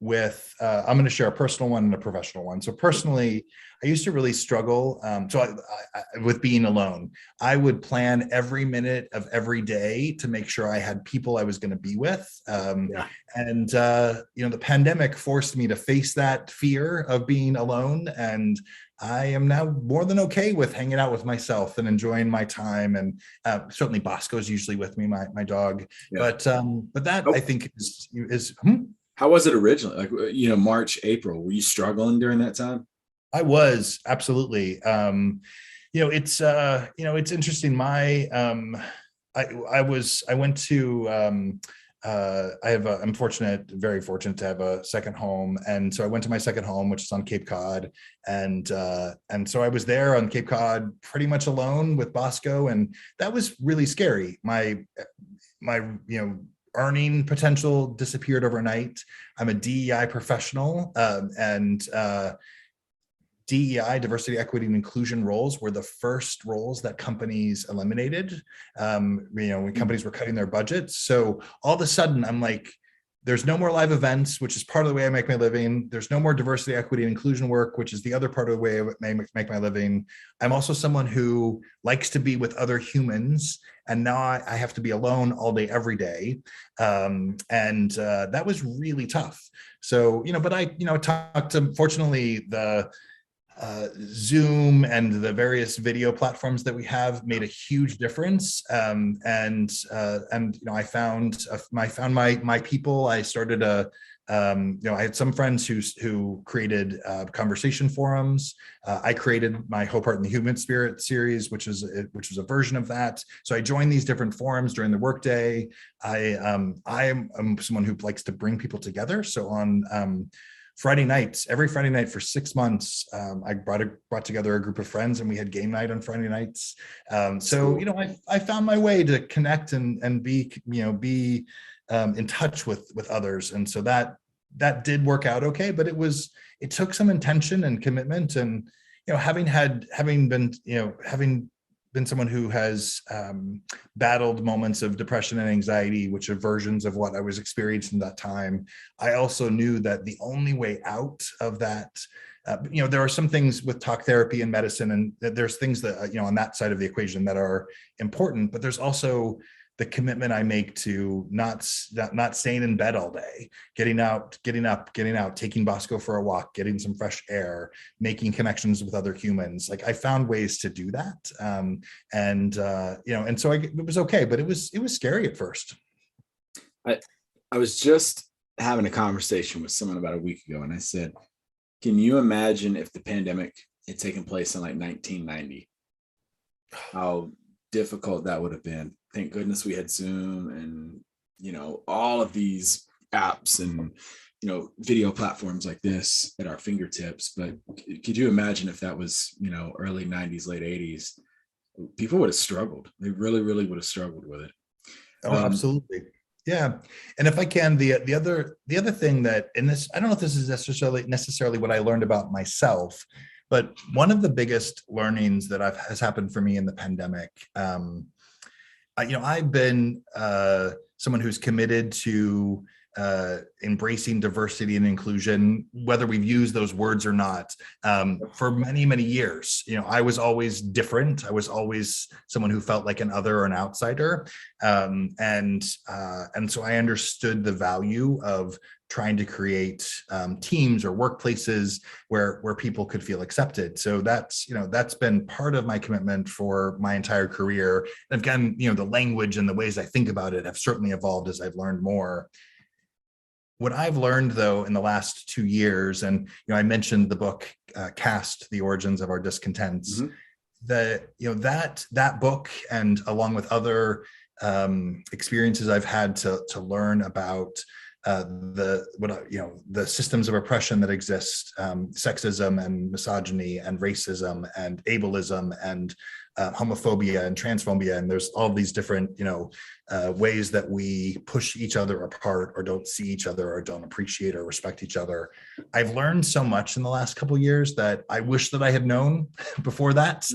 with, I'm going to share a personal one and a professional one. So personally, I used to really struggle with being alone. I would plan every minute of every day to make sure I had people I was going to be with. And the pandemic forced me to face that fear of being alone. And I am now more than okay with hanging out with myself and enjoying my time. And certainly Bosco is usually with me, my dog. Yeah. But that I think is How was it originally? Like, March, April, were you struggling during that time? I was, absolutely. It's interesting. I'm very fortunate to have a second home. And so I went to my second home, which is on Cape Cod. And so I was there on Cape Cod pretty much alone with Bosco. And that was really scary. My earning potential disappeared overnight. I'm a DEI professional, and DEI, diversity, equity, and inclusion roles were the first roles that companies eliminated, when companies were cutting their budgets. So all of a sudden, I'm like, there's no more live events, which is part of the way I make my living. There's no more diversity, equity, and inclusion work, which is the other part of the way I make my living. I'm also someone who likes to be with other humans, and now I have to be alone all day, every day. That was really tough. So, but I talked to, fortunately, the Zoom and the various video platforms that we have made a huge difference. I found my people. I started I had some friends who created conversation forums. I created my Hope, Heart, and the Human Spirit series, which was a version of that. So I joined these different forums during the workday. I am someone who likes to bring people together. So on Friday nights, every Friday night for 6 months, I brought together a group of friends, and we had game night on Friday nights. I found my way to connect and be in touch with others, and so that did work out okay. But it took some intention and commitment, and having been someone who has battled moments of depression and anxiety, which are versions of what I was experiencing that time. I also knew that the only way out of that, there are some things with talk therapy and medicine, and there's things that, on that side of the equation that are important, but there's also the commitment I make to not staying in bed all day, getting up, taking Bosco for a walk, getting some fresh air, making connections with other humans. Like, I found ways to do that. And so it was okay, but it was scary at first. I was just having a conversation with someone about a week ago, and I said, can you imagine if the pandemic had taken place in like 1990? How difficult that would have been. Thank goodness we had Zoom and, all of these apps and, video platforms like this at our fingertips. But could you imagine if that was, early 90s, late 80s? People would have struggled. They really, really would have struggled with it. Oh, absolutely. Yeah. And if I can, the other thing that, in this, I don't know if this is necessarily what I learned about myself, but one of the biggest learnings that has happened for me in the pandemic, I've been someone who's committed to embracing diversity and inclusion, whether we've used those words or not, for many, many years. I was always different. I was always someone who felt like an other or an outsider. And so I understood the value of trying to create teams or workplaces where people could feel accepted. So that's been part of my commitment for my entire career. And again, the language and the ways I think about it have certainly evolved as I've learned more. What I've learned, though, in the last 2 years, and I mentioned the book Caste: The Origins of Our Discontents, mm-hmm. that book, and along with other experiences I've had to learn about the systems of oppression that exist, sexism and misogyny and racism and ableism and homophobia and transphobia, and there's all these different ways that we push each other apart or don't see each other or don't appreciate or respect each other. I've learned so much in the last couple of years that I wish that I had known before that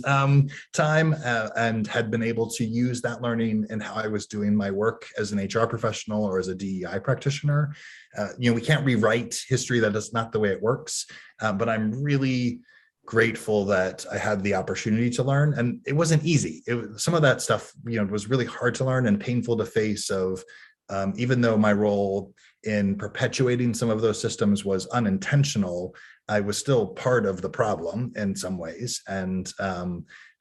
time, and had been able to use that learning in how I was doing my work as an HR professional or as a DEI practitioner. learner. We can't rewrite history. That is not the way it works. But I'm really grateful that I had the opportunity to learn, and it wasn't easy. Some of that stuff, was really hard to learn and painful to face. Even though my role in perpetuating some of those systems was unintentional, I was still part of the problem in some ways. And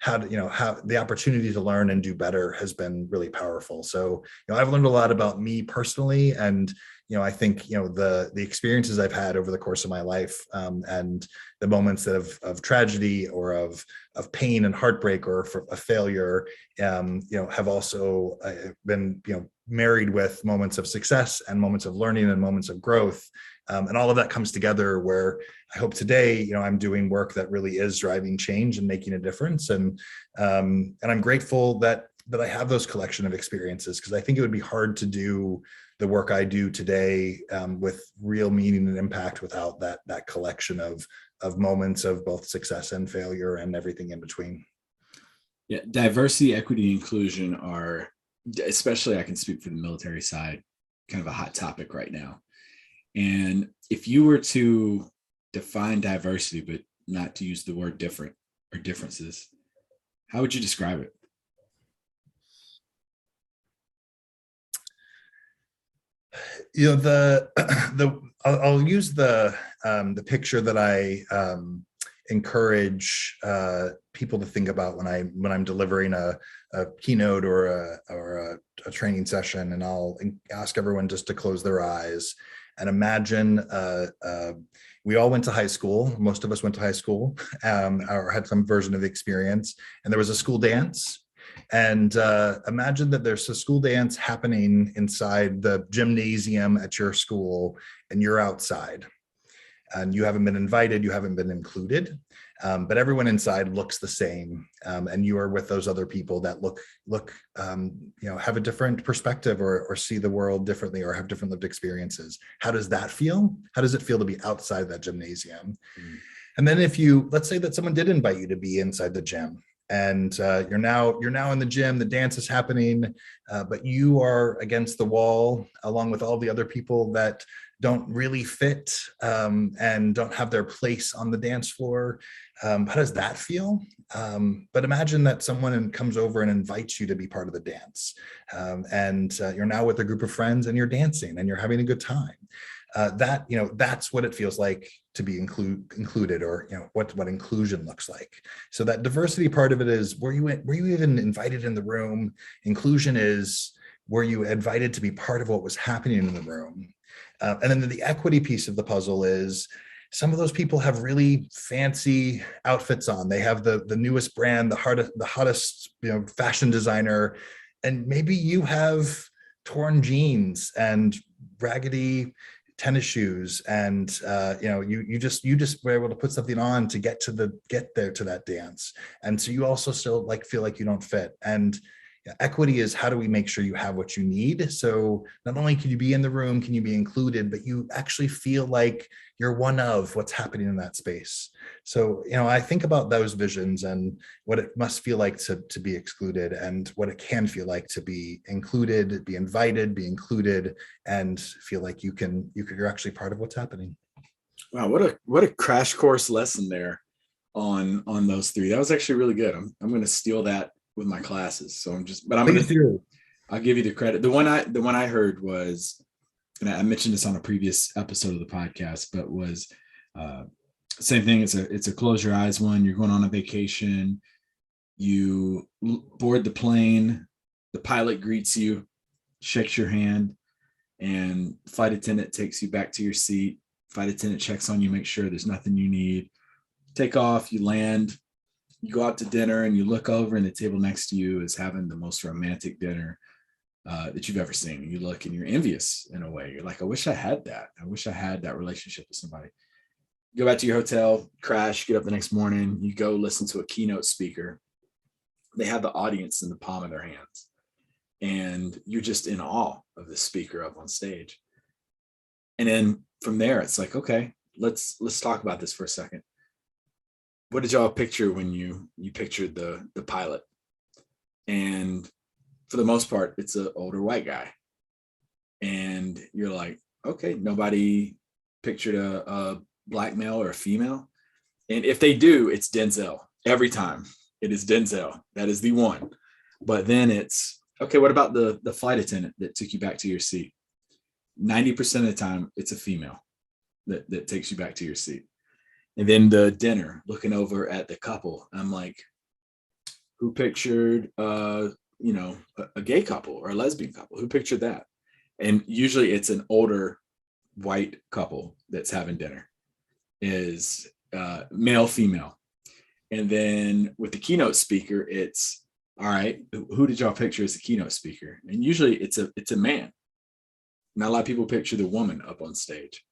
how the opportunity to learn and do better has been really powerful. So, I've learned a lot about me personally, and I think the experiences I've had over the course of my life, and the moments of tragedy or of pain and heartbreak or a failure, have also been married with moments of success and moments of learning and moments of growth, and all of that comes together where I hope today I'm doing work that really is driving change and making a difference, and I'm grateful that I have those collection of experiences, because I think it would be hard to do the work I do today with real meaning and impact without that collection of moments of both success and failure and everything in between. Yeah, diversity, equity, inclusion are, especially I can speak for the military side, kind of a hot topic right now. And if you were to define diversity, but not to use the word different or differences, how would you describe it? I'll use the picture that I encourage people to think about when I'm delivering a keynote or a training session, and I'll ask everyone just to close their eyes and imagine we all went to high school. Most of us went to high school or had some version of the experience, and there was a school dance. And imagine that there's a school dance happening inside the gymnasium at your school, and you're outside. And you haven't been invited, you haven't been included, but everyone inside looks the same, and you are with those other people that look, have a different perspective or see the world differently or have different lived experiences. How does that feel? How does it feel to be outside that gymnasium? Mm. And then let's say that someone did invite you to be inside the gym, and you're now in the gym, the dance is happening, but you are against the wall along with all the other people that don't really fit and don't have their place on the dance floor. How does that feel? But imagine that someone comes over and invites you to be part of the dance, and you're now with a group of friends and you're dancing and you're having a good time. That's what it feels like to be included, or what inclusion looks like. So that diversity part of it is, were you even invited in the room? Inclusion is, were you invited to be part of what was happening in the room? And then the equity piece of the puzzle is, some of those people have really fancy outfits on. They have the newest brand, the hottest fashion designer, and maybe you have torn jeans and raggedy tennis shoes, and you just were able to put something on to get there to that dance, and so you also still feel like you don't fit. And equity is, how do we make sure you have what you need? So not only can you be in the room, can you be included, but you actually feel like you're one of what's happening in that space. So, I think about those visions and what it must feel like to be excluded, and what it can feel like to be included, be invited, be included, and feel like you're actually part of what's happening. Wow, what a crash course lesson there on those three. That was actually really good. I'm going to steal that with my classes. So I'll give you the credit. The one I heard was, and I mentioned this on a previous episode of the podcast, but was same thing. It's a close your eyes one. You're going on a vacation. You board the plane. The pilot greets you, shakes your hand, and flight attendant takes you back to your seat. Flight attendant checks on you, make sure there's nothing you need. Take off, you land. You go out to dinner, and you look over, and the table next to you is having the most romantic dinner that you've ever seen. And you look, and you're envious in a way. You're like, I wish I had that. I wish I had that relationship with somebody. You go back to your hotel, crash, get up the next morning. You go listen to a keynote speaker. They have the audience in the palm of their hands, and you're just in awe of the speaker up on stage. And then from there, it's like, okay, let's talk about this for a second. What did y'all picture when you pictured the pilot? And for the most part, it's an older white guy. And you're like, okay, nobody pictured a black male or a female. And if they do, it's Denzel. Every time it is Denzel. That is the one. But then it's, okay, what about the flight attendant that took you back to your seat? 90% of the time, it's a female that takes you back to your seat. And then the dinner, looking over at the couple, I'm like, who pictured, a gay couple or a lesbian couple? Who pictured that? And usually it's an older white couple that's having dinner, is male, female. And then with the keynote speaker, it's, all right, who did y'all picture as the keynote speaker? And usually it's a man. Not a lot of people picture the woman up on stage.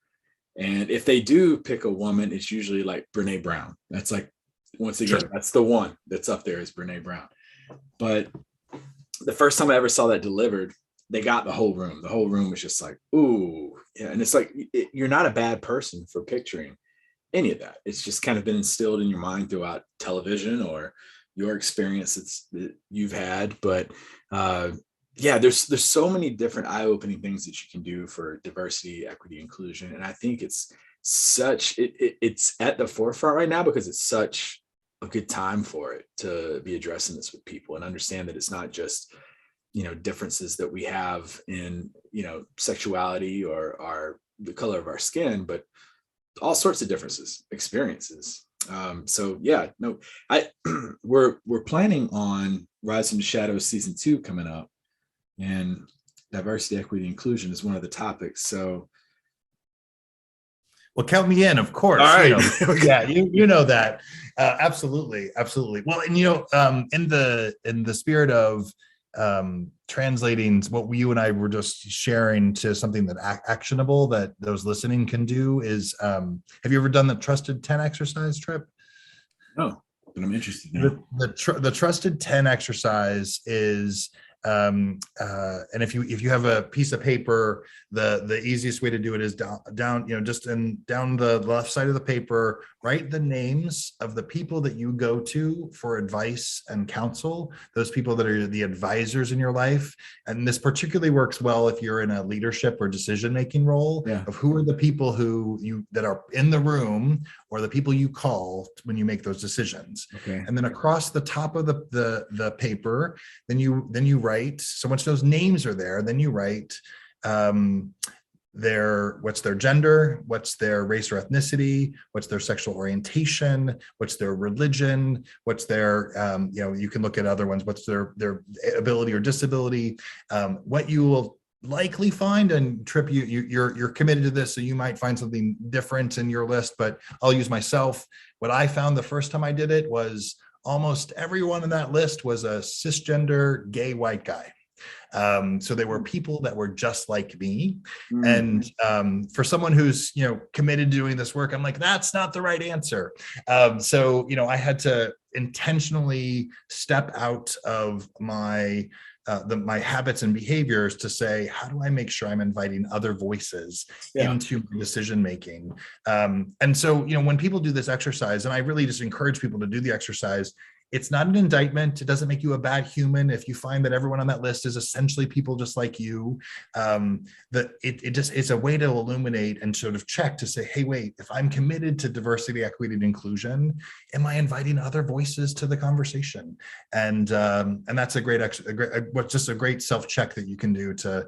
And if they do pick a woman, it's usually like Brene Brown. That's like, once again, sure, that's the one that's up there, is Brene Brown. But the first time I ever saw that delivered, they got the whole room. The whole room was just like, ooh. Yeah. And it's like, you're not a bad person for picturing any of that. It's just kind of been instilled in your mind throughout television or your experience that you've had. But yeah, there's so many different eye-opening things that you can do for diversity, equity, inclusion. And I think it's it's at the forefront right now because it's such a good time for it to be addressing this with people and understand that it's not just, differences that we have in, sexuality or the color of our skin, but all sorts of differences, experiences. So yeah, no, we're planning on Rise from the Shadows season 2 coming up, and diversity, equity, inclusion is one of the topics. So, well, count me in, of course. All right. Yeah, you know that. Absolutely. Well, and in the spirit of translating what you and I were just sharing to something that actionable that those listening can do is, have you ever done the Trusted 10 exercise, Trip? No, but I'm interested now. The Trusted 10 exercise is, and if you have a piece of paper, the easiest way to do it is down the left side of the paper, write the names of the people that you go to for advice and counsel, those people that are the advisors in your life. And this particularly works well if you're in a leadership or decision-making role, yeah, of who are the people that are in the room or the people you call when you make those decisions. Okay. And then across the top of the paper, then you write, so once those names are there, then you write what's their gender, what's their race or ethnicity, what's their sexual orientation, what's their religion, what's their you can look at other ones, what's their ability or disability. What you will likely find, and Trip, you're committed to this, so you might find something different in your list, but I'll use myself. What I found the first time I did it was almost everyone in that list was a cisgender gay white guy. So they were people that were just like me. Mm. And for someone who's, committed to doing this work, I'm like, that's not the right answer. So I had to intentionally step out of my habits and behaviors to say, how do I make sure I'm inviting other voices into my decision making? And so, when people do this exercise, and I really just encourage people to do the exercise, it's not an indictment. It doesn't make you a bad human if you find that everyone on that list is essentially people just like you. It's a way to illuminate and sort of check to say, hey, wait, if I'm committed to diversity, equity, and inclusion, am I inviting other voices to the conversation? And that's a great self-check that you can do to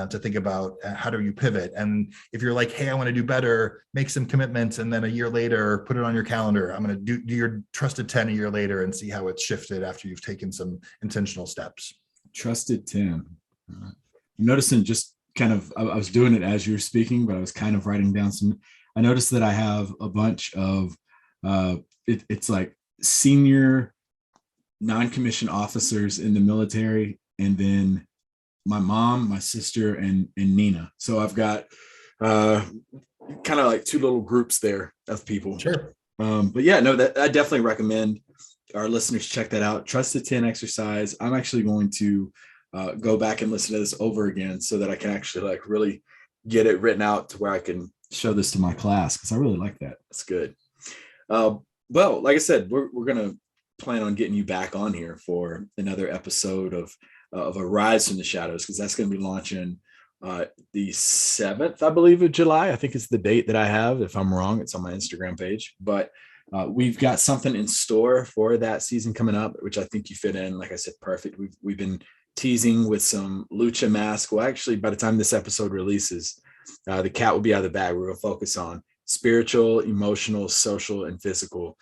think about how do you pivot. And if you're like, hey, I want to do better, make some commitments, and then a year later, put it on your calendar. I'm going to do your Trusted 10 a year later and see how it's shifted after you've taken some intentional steps. Trusted 10. I'm noticing just kind of, I was doing it as you were speaking, but I was kind of writing down I noticed that I have a bunch of, it's like senior non-commissioned officers in the military, and then my mom, my sister, and Nina. So I've got kind of like two little groups there of people. Sure. But yeah, no, that I definitely recommend our listeners check that out. Trusted 10 exercise. I'm actually going to go back and listen to this over again so that I can actually like really get it written out to where I can show this to my class, because I really like that. That's good. Well, like I said, we're going to plan on getting you back on here for another episode of a Rise from the Shadows, because that's going to be launching the 7th, I believe, of July. I think it's the date that I have. If I'm wrong, it's on my Instagram page. But we've got something in store for that season coming up, which I think you fit in. Like I said, perfect. We've been teasing with some lucha mask. Well, actually, by the time this episode releases, the cat will be out of the bag. We're going to focus on spiritual, emotional, social, and physical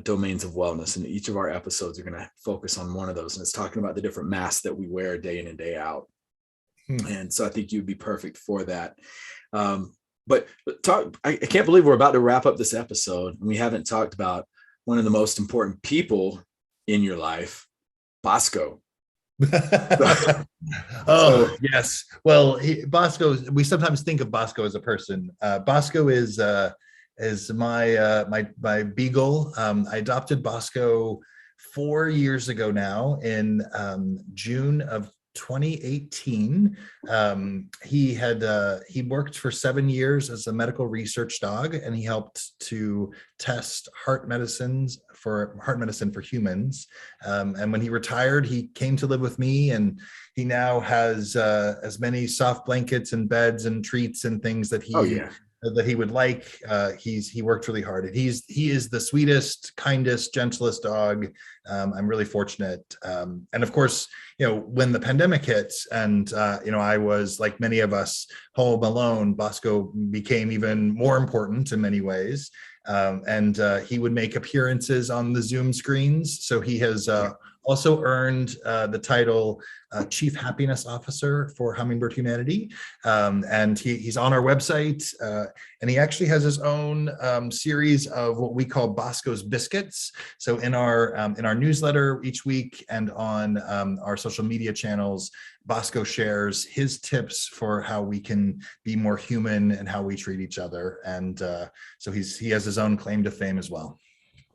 domains of wellness. And each of our episodes are going to focus on one of those. And it's talking about the different masks that we wear day in and day out. And so I think you'd be perfect for that. But I can't believe we're about to wrap up this episode and we haven't talked about one of the most important people in your life, Bosco. Oh, yes. Well, Bosco, we sometimes think of Bosco as a person. Bosco is my beagle. I adopted Bosco 4 years ago now in June of 2018. He worked for 7 years as a medical research dog, and he helped to test heart medicine for humans. And when he retired, he came to live with me, and he now has as many soft blankets and beds and treats and things that he would like. He worked really hard, and he is the sweetest, kindest, gentlest dog. I'm really fortunate. And of course, when the pandemic hit and, I was, like many of us, home alone, Bosco became even more important in many ways. And he would make appearances on the Zoom screens. So he has also earned the title Chief Happiness Officer for Hummingbird Humanity. And he's on our website, and he actually has his own series of what we call Bosco's Biscuits. So in our newsletter each week and on our social media channels, Bosco shares his tips for how we can be more human and how we treat each other. And so he has his own claim to fame as well.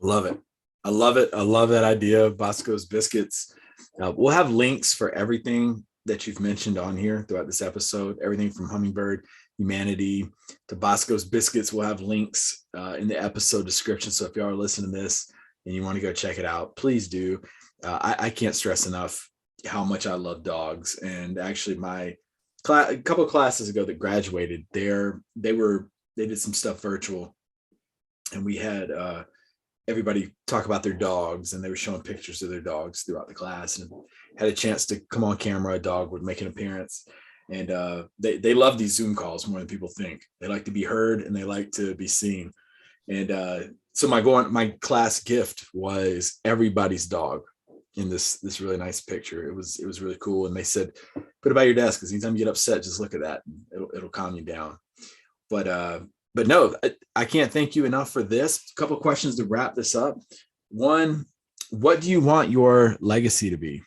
Love it. I love it. I love that idea of Bosco's Biscuits. We'll have links for everything that you've mentioned on here throughout this episode, everything from Hummingbird Humanity to Bosco's Biscuits. We'll have links in the episode description. So if you are listening to this and you want to go check it out, please do. I can't stress enough how much I love dogs. And actually a couple of classes ago that graduated, they did some stuff virtual, and we had everybody talk about their dogs, and they were showing pictures of their dogs throughout the class, and had a chance to come on camera. A dog would make an appearance, and they love these Zoom calls more than people think. They like to be heard and they like to be seen. And so my class gift was everybody's dog in this really nice picture. It was really cool. And they said, put it by your desk, because anytime you get upset, just look at that. It'll calm you down. But no, I can't thank you enough for this. A couple of questions to wrap this up. One, what do you want your legacy to be?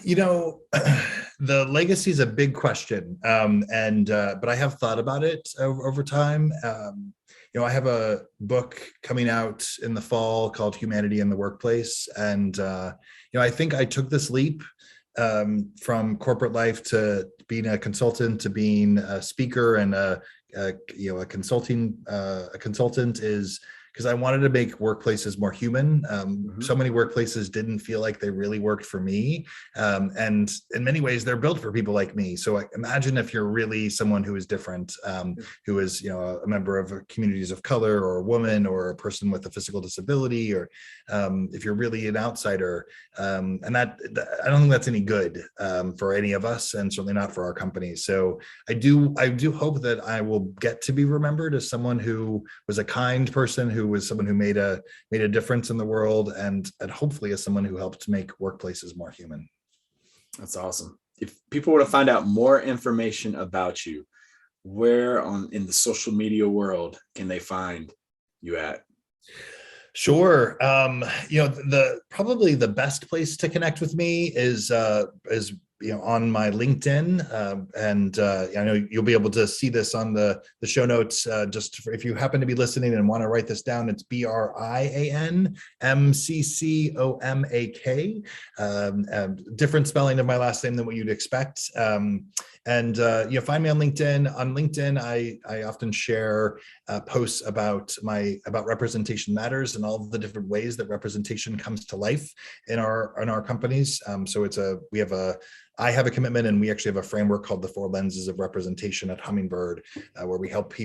The legacy is a big question. But I have thought about it over time. I have a book coming out in the fall called Humanity in the Workplace. And, I think I took this leap from corporate life to being a consultant to being a speaker and a consultant is because I wanted to make workplaces more human. So many workplaces didn't feel like they really worked for me. And in many ways, they're built for people like me. So imagine if you're really someone who is different, who is, a member of communities of color, or a woman, or a person with a physical disability, or if you're really an outsider. And that I don't think that's any good for any of us, and certainly not for our company. So I do hope that I will get to be remembered as someone who was a kind person, who was someone who made a difference in the world, and hopefully as someone who helped to make workplaces more human. That's awesome. If people want to find out more information about you, where in the social media world can they find you at? Sure. Probably the best place to connect with me is on my LinkedIn, and I know you'll be able to see this on the show notes. If you happen to be listening and want to write this down, it's BrianMcComak. Different spelling of my last name than what you'd expect. And find me on LinkedIn. On LinkedIn, I often share posts about representation matters and all of the different ways that representation comes to life in our companies. So we have a I have a commitment, and we actually have a framework called the 4 Lenses of Representation at Hummingbird, where we help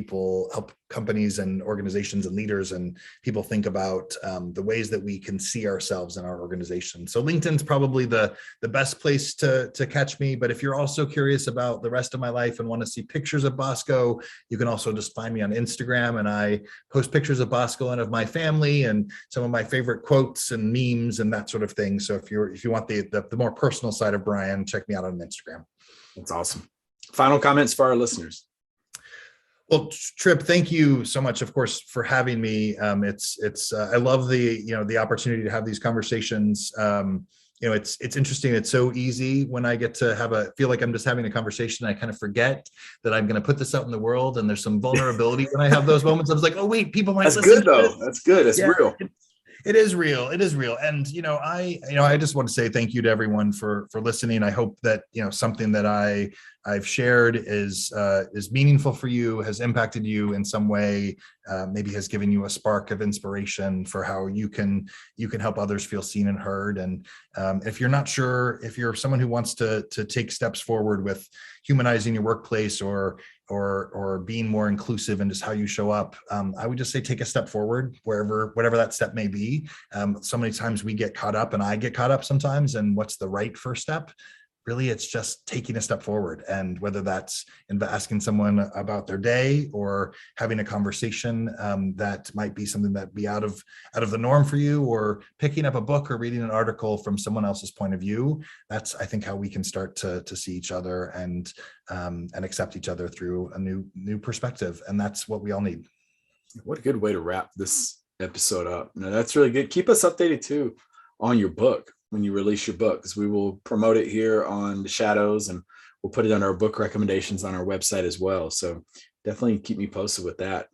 companies and organizations and leaders and people think about the ways that we can see ourselves in our organization. So LinkedIn's probably the best place to catch me. But if you're also curious about the rest of my life and want to see pictures of Bosco, you can also just find me on Instagram, and I post pictures of Bosco and of my family and some of my favorite quotes and memes and that sort of thing. So if you want the more personal side of Brian, check me out on Instagram. That's awesome. Final comments for our listeners. Well, Trip, thank you so much, of course, for having me. I love the opportunity to have these conversations. It's interesting. It's so easy when I get to feel like I'm just having a conversation. I kind of forget that I'm going to put this out in the world, and there's some vulnerability when I have those moments. I was like, oh wait, people might. That's good though. That's good. It's real. It is real. It is real. And, I just want to say thank you to everyone for listening. I hope that, something that I've shared is meaningful for you, has impacted you in some way, maybe has given you a spark of inspiration for how you can help others feel seen and heard. And if you're not sure, if you're someone who wants to take steps forward with humanizing your workplace or being more inclusive in just how you show up, I would just say take a step forward, whatever that step may be. So many times we get caught up, and I get caught up sometimes, and what's the right first step? Really, it's just taking a step forward. And whether that's asking someone about their day or having a conversation that might be something that be out of the norm for you, or picking up a book or reading an article from someone else's point of view, that's, I think, how we can start to see each other and accept each other through a new perspective. And that's what we all need. What a good way to wrap this episode up. No, that's really good. Keep us updated too on your book when you release your book, because we will promote it here on The Shadows, and we'll put it on our book recommendations on our website as well. So definitely keep me posted with that.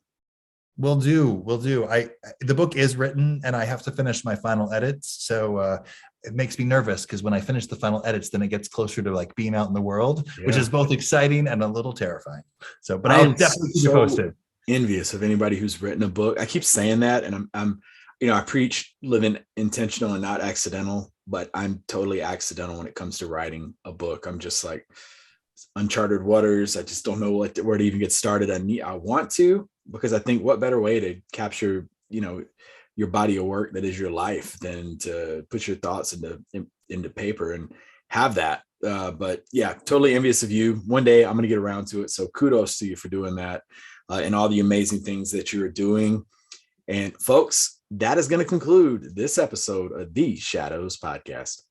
Will do. The book is written, and I have to finish my final edits. So it makes me nervous, because when I finish the final edits, then it gets closer to like being out in the world, which is both exciting and a little terrifying. So, but I'll definitely keep you posted. Envious of anybody who's written a book. I keep saying that, and I'm I preach living intentional and not accidental, but I'm totally accidental when it comes to writing a book. I'm just like uncharted waters. I just don't know where to even get started. I want to, because I think what better way to capture, your body of work that is your life than to put your thoughts into paper and have that. But yeah, totally envious of you. One day I'm going to get around to it. So kudos to you for doing that and all the amazing things that you're doing. And folks, that is going to conclude this episode of the Shadows Podcast.